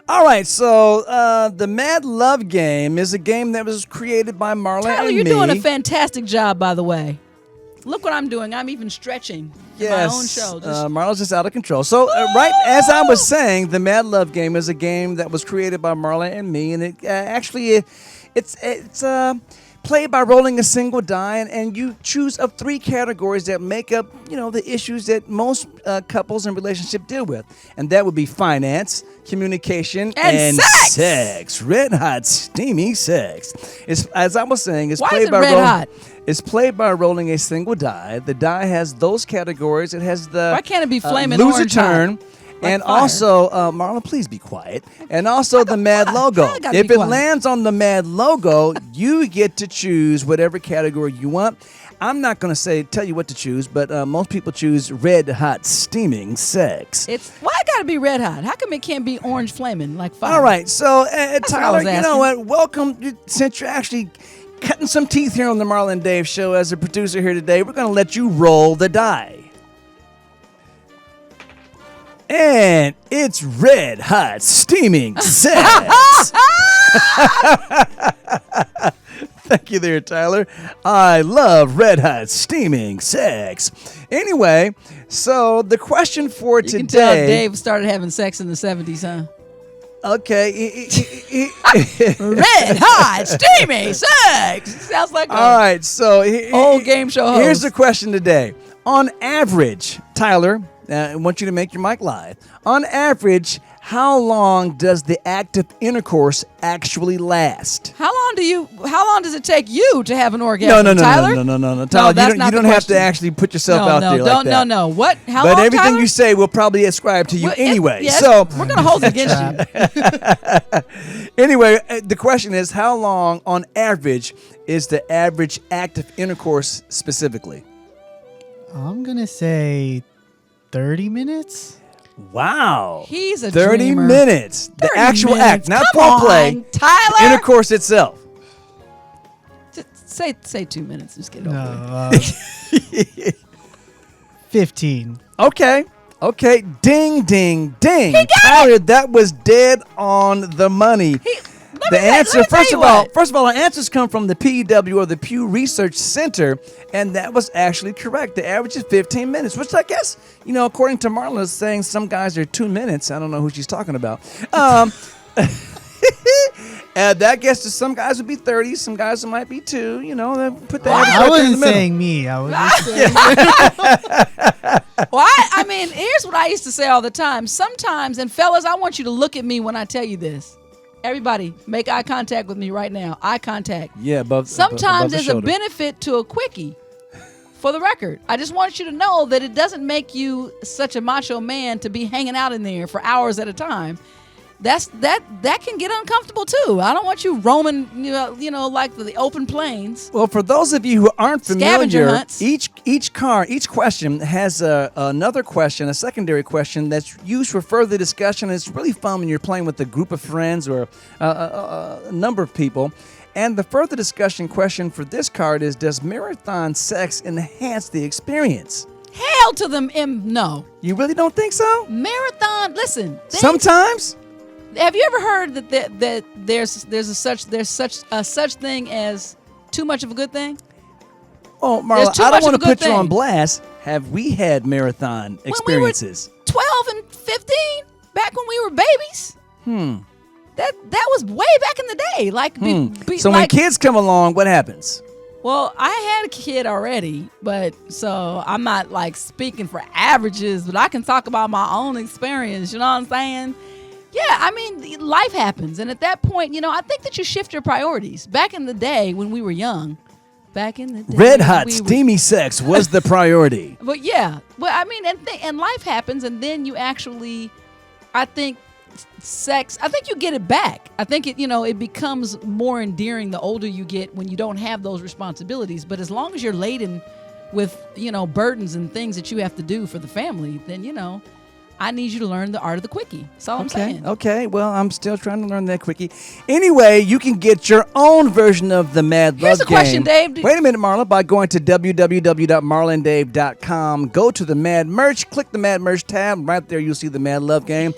All right, so the Mad Love Game is a game that was created by Marla Tyler, and you're me. doing a fantastic job, by the way. Look what I'm doing. I'm even stretching in my own show. Marla's just out of control. So, right as I was saying, the Mad Love Game is a game that was created by Marla and me, and it it's played by rolling a single die, and you choose of 3 categories that make up, the issues that most couples in relationship deal with, and that would be finance, communication, and sex. Red hot, steamy sex. As I was saying, Why is it red hot? It's played by rolling a single die. The die has those categories. It has the Why can't it be flaming lose a orange turn. hot? And fire. also, Marla, please be quiet. And also the Mad logo. I gotta If be it quiet. lands on the Mad logo, you get to choose whatever category you want. I'm not going to tell you what to choose, but most people choose red hot steaming sex. Why it got to be red hot? How come it can't be orange flaming like fire? All right, so what I Tyler, was you know what? Welcome. Since you're actually cutting some teeth here on the Marla and Dave show as a producer here today, we're going to let you roll the die. And it's red hot steaming sex. Thank you there, Tyler. I love red hot steaming sex. Anyway, so the question for You today. can tell Dave started having sex in the 70s, huh? Okay. Red hot steamy sex. Sounds like All right, so old game show host. Here's the question today. On average, Tyler, I want you to make your mic live. On average, how long does the active intercourse actually last? How long does it take you to have an orgasm, No, Tyler? no. Tyler, that's you not don't the have to question. actually put yourself No, out no, there don't, like that. no. What? How But long, everything Tyler? you say will probably ascribe to you Well, anyway. yes, So we're gonna hold it against you. anyway, the question is, how long on average is the average active intercourse specifically? I'm going to say 30 minutes. Wow. He's a 30 dreamer. minutes. The 30 actual minutes. act, not Come foreplay. on, Tyler. Intercourse itself. Just say 2 minutes. Just get it No, over it. 15. Okay. Ding, ding, ding. Tyler, that was dead on the money. The answer, first of all, our answers come from the PEW, or the Pew Research Center, and that was actually correct. The average is 15 minutes, which I guess, according to Marla, is saying some guys are 2 minutes. I don't know who she's talking about. And that gets to some guys would be 30, some guys it might be 2. Put that. I wasn't saying me. I was just saying. Well, I mean, here's what I used to say all the time. Sometimes, and fellas, I want you to look at me when I tell you this. Everybody, make eye contact with me right now. Eye contact. Yeah, above. Sometimes above the there's a shoulder. benefit to a quickie. For the record, I just want you to know that it doesn't make you such a macho man to be hanging out in there for hours at a time. That can get uncomfortable too. I don't want you roaming, like the open plains. Well, for those of you who aren't Scavenger familiar, hunts. each question has another question, a secondary question that's used for further discussion. It's really fun when you're playing with a group of friends or a number of people. And the further discussion question for this card is: does marathon sex enhance the experience? Hell to them, no. You really don't think so? Marathon. Listen. Sometimes. Have you ever heard that there's such thing as too much of a good thing? Oh, There's Marla, too I much don't want of to a good put you on thing. blast. Have we had marathon experiences? 12 and 15, back when we were babies. That was way back in the day. Like, So when kids come along, what happens? Well, I had a kid already, but so I'm not like speaking for averages, but I can talk about my own experience. You know what I'm saying? Yeah, I mean, life happens. And at that point, I think that you shift your priorities. Back in the day when we were young, Red hot, steamy sex was the priority. But yeah, I mean, and life happens, and then you actually I think sex, I think you get it back. I think it becomes more endearing the older you get when you don't have those responsibilities. But as long as you're laden with, burdens and things that you have to do for the family, then, I need you to learn the art of the quickie. That's all I'm saying. Okay. Well, I'm still trying to learn that quickie. Anyway, you can get your own version of the Mad Love Game. Here's a question, Dave. Wait a minute, Marla. By going to www.marlandave.com, go to the Mad Merch, click the Mad Merch tab. Right there, you'll see the Mad Love Game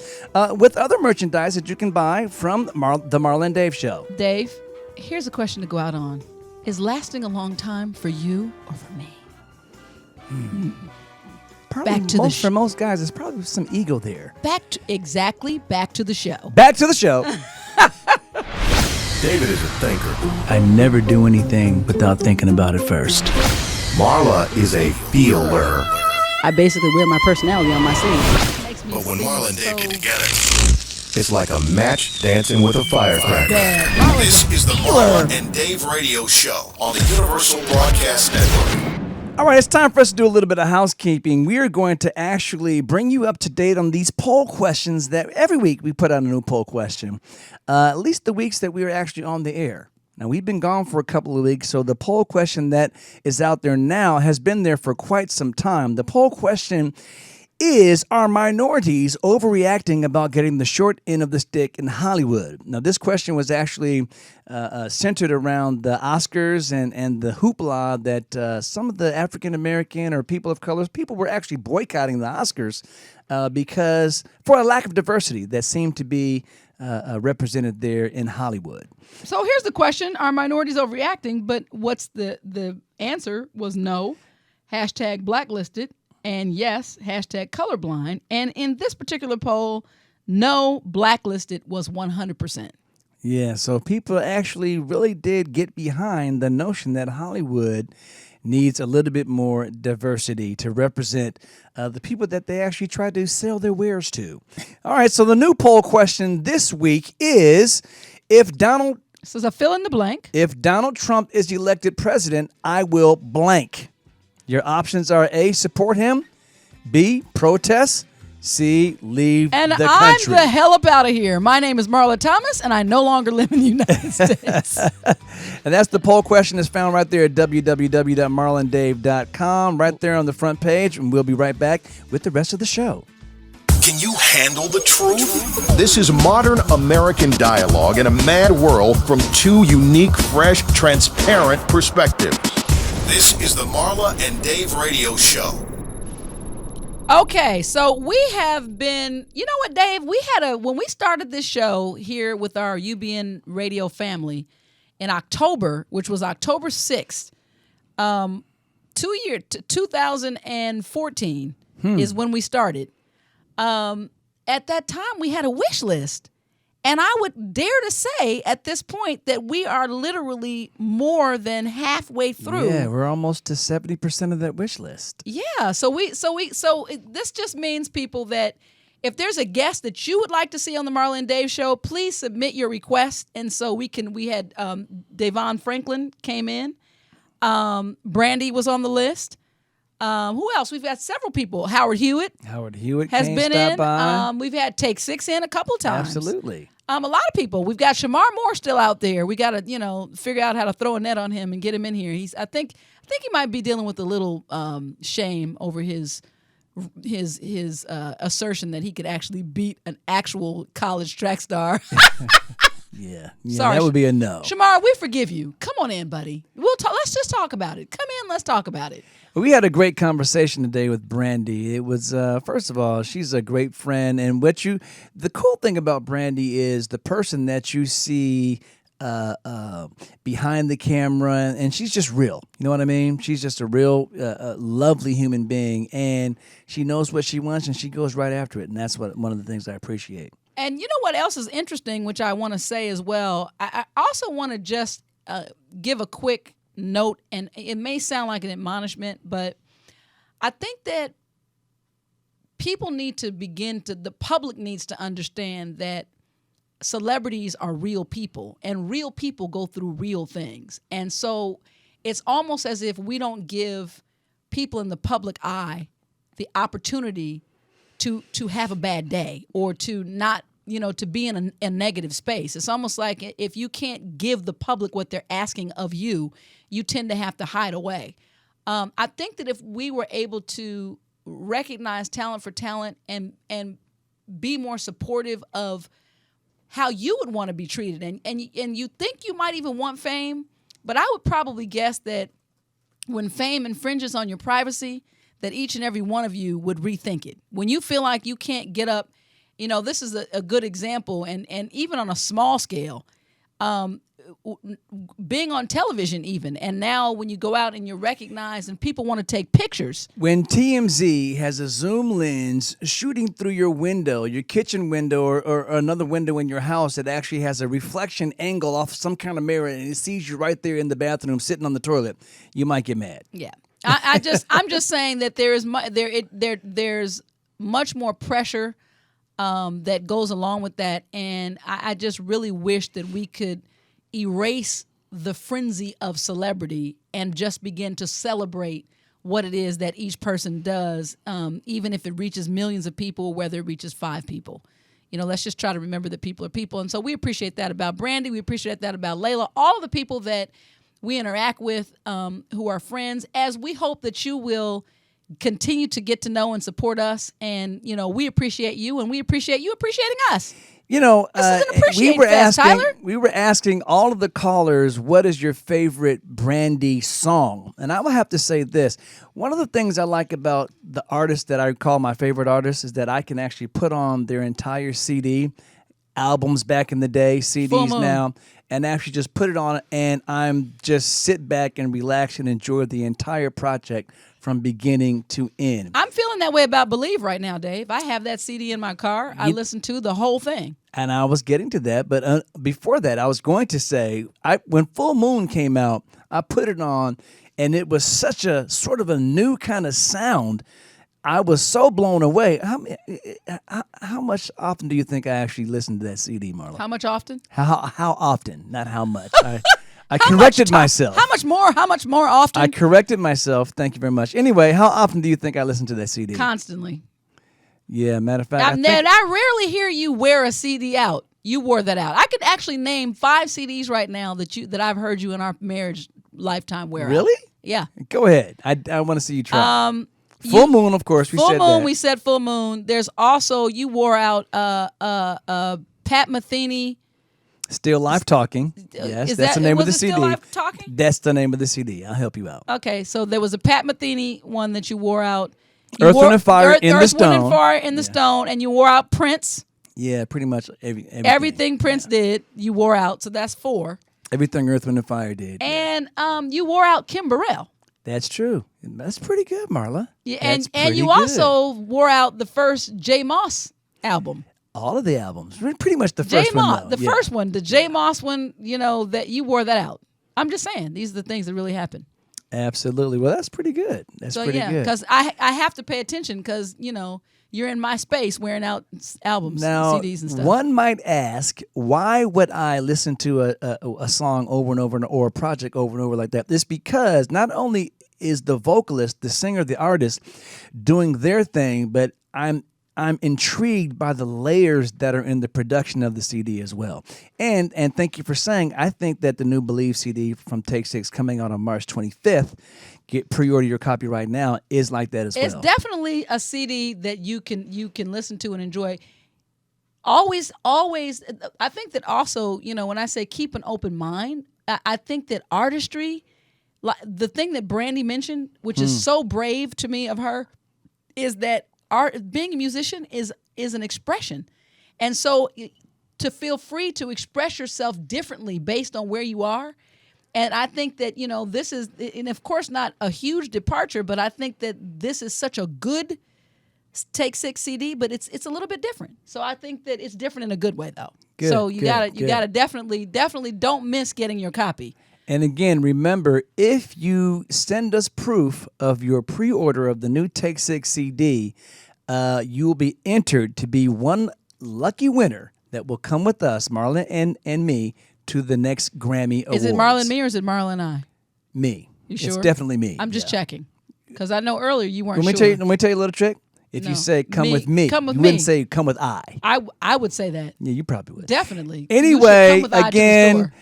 with other merchandise that you can buy from the Marla and Dave Show. Dave, here's a question to go out on. Is lasting a long time for you or for me? Probably for most guys, there's probably some ego there. Back to the show. Back to the show. David is a thinker. I never do anything without thinking about it first. Marla is a feeler. I basically wear my personality on my sleeve. But when Marla and Dave get together, it's like a match dancing with a firecracker. This is the Marla and Dave Radio Show on the Universal Broadcast Network. All right, it's time for us to do a little bit of housekeeping. We are going to actually bring you up to date on these poll questions that every week we put out a new poll question, at least the weeks that we are actually on the air. Now, we've been gone for a couple of weeks, so the poll question that is out there now has been there for quite some time. The poll question is, are minorities overreacting about getting the short end of the stick in Hollywood? Now, this question was actually centered around the Oscars and the hoopla that some of the African-American or people of color, people were actually boycotting the Oscars because for a lack of diversity that seemed to be represented there in Hollywood. So here's the question. Are minorities overreacting? But what's the answer was no, hashtag blacklisted, and yes, hashtag colorblind. And in this particular poll, no, blacklisted was 100%. Yeah, so people actually really did get behind the notion that Hollywood needs a little bit more diversity to represent the people that they actually try to sell their wares to. All right, so the new poll question this week is, this is a fill in the blank. If Donald Trump is elected president, I will blank. Your options are A, support him, B, protest, C, leave the country. And I'm the hell up out of here. My name is Marla Thomas, and I no longer live in the United States. And that's the poll question. It's found right there at www.marlandave.com, right there on the front page, and we'll be right back with the rest of the show. Can you handle the truth? This is modern American dialogue in a mad world from two unique, fresh, transparent perspectives. This is the Marla and Dave Radio Show. Okay, so we have been, you know what, Dave? When we started this show here with our UBN radio family in October, which was October 6th, 2014 is when we started. At that time, we had a wish list. And I would dare to say at this point that we are literally more than halfway through. Yeah, we're almost to 70% of that wish list. Yeah, so this just means, people, that if there's a guest that you would like to see on the Marla and Dave Show, please submit your request. And so we had Davon Franklin came in. Brandy was on the list. Who else? We've got several people. Howard Hewitt has been in. By. We've had Take Six in a couple times. Absolutely. A lot of people. We've got Shamar Moore still out there. We got to, figure out how to throw a net on him and get him in here. I think he might be dealing with a little shame over his assertion that he could actually beat an actual college track star. Yeah, sorry, that would be a no. Shamar, we forgive you. Come on in, buddy. We'll talk. Let's just talk about it. Come in. Let's talk about it. We had a great conversation today with Brandy. It was, first of all, she's a great friend. And the cool thing about Brandy is the person that you see behind the camera, and she's just real. You know what I mean? She's just a real, lovely human being, and she knows what she wants, and she goes right after it. And that's one of the things I appreciate. And you know what else is interesting, which I want to say as well? I also want to just give a quick note, and it may sound like an admonishment, but I think that the public needs to understand that celebrities are real people, and real people go through real things. And so it's almost as if we don't give people in the public eye the opportunity to have a bad day or to not, to be in a negative space. It's almost like if you can't give the public what they're asking of you, you tend to have to hide away. I think that if we were able to recognize talent for talent and be more supportive of how you would want to be treated, and you think you might even want fame, but I would probably guess that when fame infringes on your privacy, that each and every one of you would rethink it. When you feel like you can't get up, this is a good example, and even on a small scale, being on television even, and now when you go out and you're recognized and people want to take pictures. When TMZ has a zoom lens shooting through your window, your kitchen window or another window in your house that actually has a reflection angle off some kind of mirror and it sees you right there in the bathroom sitting on the toilet, you might get mad. Yeah. I'm just saying that there's much more pressure that goes along with that, and I just really wish that we could erase the frenzy of celebrity and just begin to celebrate what it is that each person does, even if it reaches millions of people, whether it reaches 5 people. Let's just try to remember that people are people. And so we appreciate that about Brandy. We appreciate that about Layla. All of the people that we interact with who are friends, as we hope that you will continue to get to know and support us. And, we appreciate you, and we appreciate you appreciating us. We were asking all of the callers, what is your favorite Brandy song? And I will have to say this. One of the things I like about the artists that I call my favorite artists is that I can actually put on their entire CD, albums back in the day, CDs now, and actually just put it on, and I'm just sit back and relax and enjoy the entire project from beginning to end. I'm feeling that way about Believe right now, Dave. I have that CD in my car. I listen to the whole thing. And I was getting to that, but before that, I was going to say, when Full Moon came out, I put it on, and it was such a sort of a new kind of sound. I was so blown away. How much often do you think I actually listened to that CD, Marla? How much often? How often, not how much. I corrected myself. How much more often? I corrected myself. Thank you very much. Anyway, how often do you think I listen to that CD? Constantly. Yeah, matter of fact. I rarely hear you wear a CD out. You wore that out. I could actually name 5 CDs right now that I've heard you in our marriage lifetime wear out. Really? Yeah. Go ahead. I want to see you try. Full Moon, of course. We said Full Moon. There's also, you wore out Pat Metheny. Still Life Talking. Yes, that's the name of the CD. Still Life Talking? That's the name of the CD. I'll help you out. Okay, so there was a Pat Metheny one that you wore out. Earth, Wind, and Fire in the Stone. Earth, Wind, and Fire in the Stone, and you wore out Prince. Yeah, pretty much everything Prince did, you wore out. So that's 4. Everything Earth, Wind, and Fire did. And you wore out Kim Burrell. That's true. That's pretty good, Marla. Yeah, and you also wore out the first J Moss album. All of the albums. Pretty much the first one. First one, the J Moss one, that you wore that out. I'm just saying, these are the things that really happen. Absolutely. Well, that's pretty good. That's pretty good. Because I have to pay attention because, you're in my space wearing out albums, now, CDs and stuff. One might ask, why would I listen to a song over and over or a project over and over like that? It's because not only is the vocalist, the singer, the artist doing their thing, but I'm intrigued by the layers that are in the production of the CD as well. And thank you for saying, I think that the new Believe CD from Take 6 coming out on March 25th, pre-order your copy right now, is like that as well. It's definitely a CD that you can listen to and enjoy. Always, I think that also, when I say keep an open mind, I think that artistry, like the thing that Brandy mentioned, which is so brave to me of her, is that being a musician is an expression. And so to feel free to express yourself differently based on where you are. And I think that, this is, and of course not a huge departure, but I think that this is such a good Take 6 CD, but it's a little bit different. So I think that it's different in a good way though. Good, so you gotta definitely don't miss getting your copy. And again, remember, if you send us proof of your pre-order of the new Take 6 CD, you will be entered to be one lucky winner that will come with us, Marlon and me, to the next Grammy Awards. Is it Marlon and me or is it Marlon and I? Me. You sure? It's definitely me. I'm just checking because I know earlier you weren't sure. Let me tell you a little trick. If No. you say come Me. with me, Come with you wouldn't me. say come with I. I would say that. Yeah, you probably would. Definitely. You should Anyway, come with I to the again,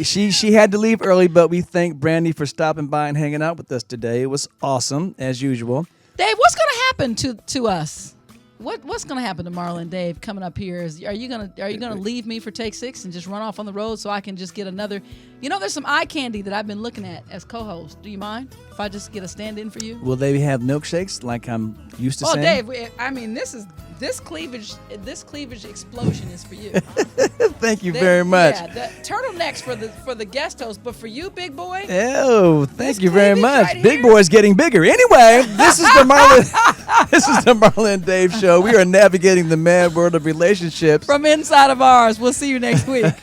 store. she had to leave early, but we thank Brandy for stopping by and hanging out with us today. It was awesome, as usual. Dave, what's going to happen to us? What's going to happen to Marla and Dave coming up here? Are you gonna leave me for Take 6 and just run off on the road so I can just get another? You know, there's some eye candy that I've been looking at as co-host. Do you mind if I just get a stand-in for you? Will they have milkshakes like I'm used to Oh, saying? Dave, I mean, this cleavage explosion is for you. Thank you very much. Yeah, the turtlenecks for the guest host, but for you, big boy. Oh, thank you very cleavage much. right Big here. boy's getting bigger. Anyway, this is the Marla and Dave show. We are navigating the mad world of relationships. From inside of ours. We'll see you next week.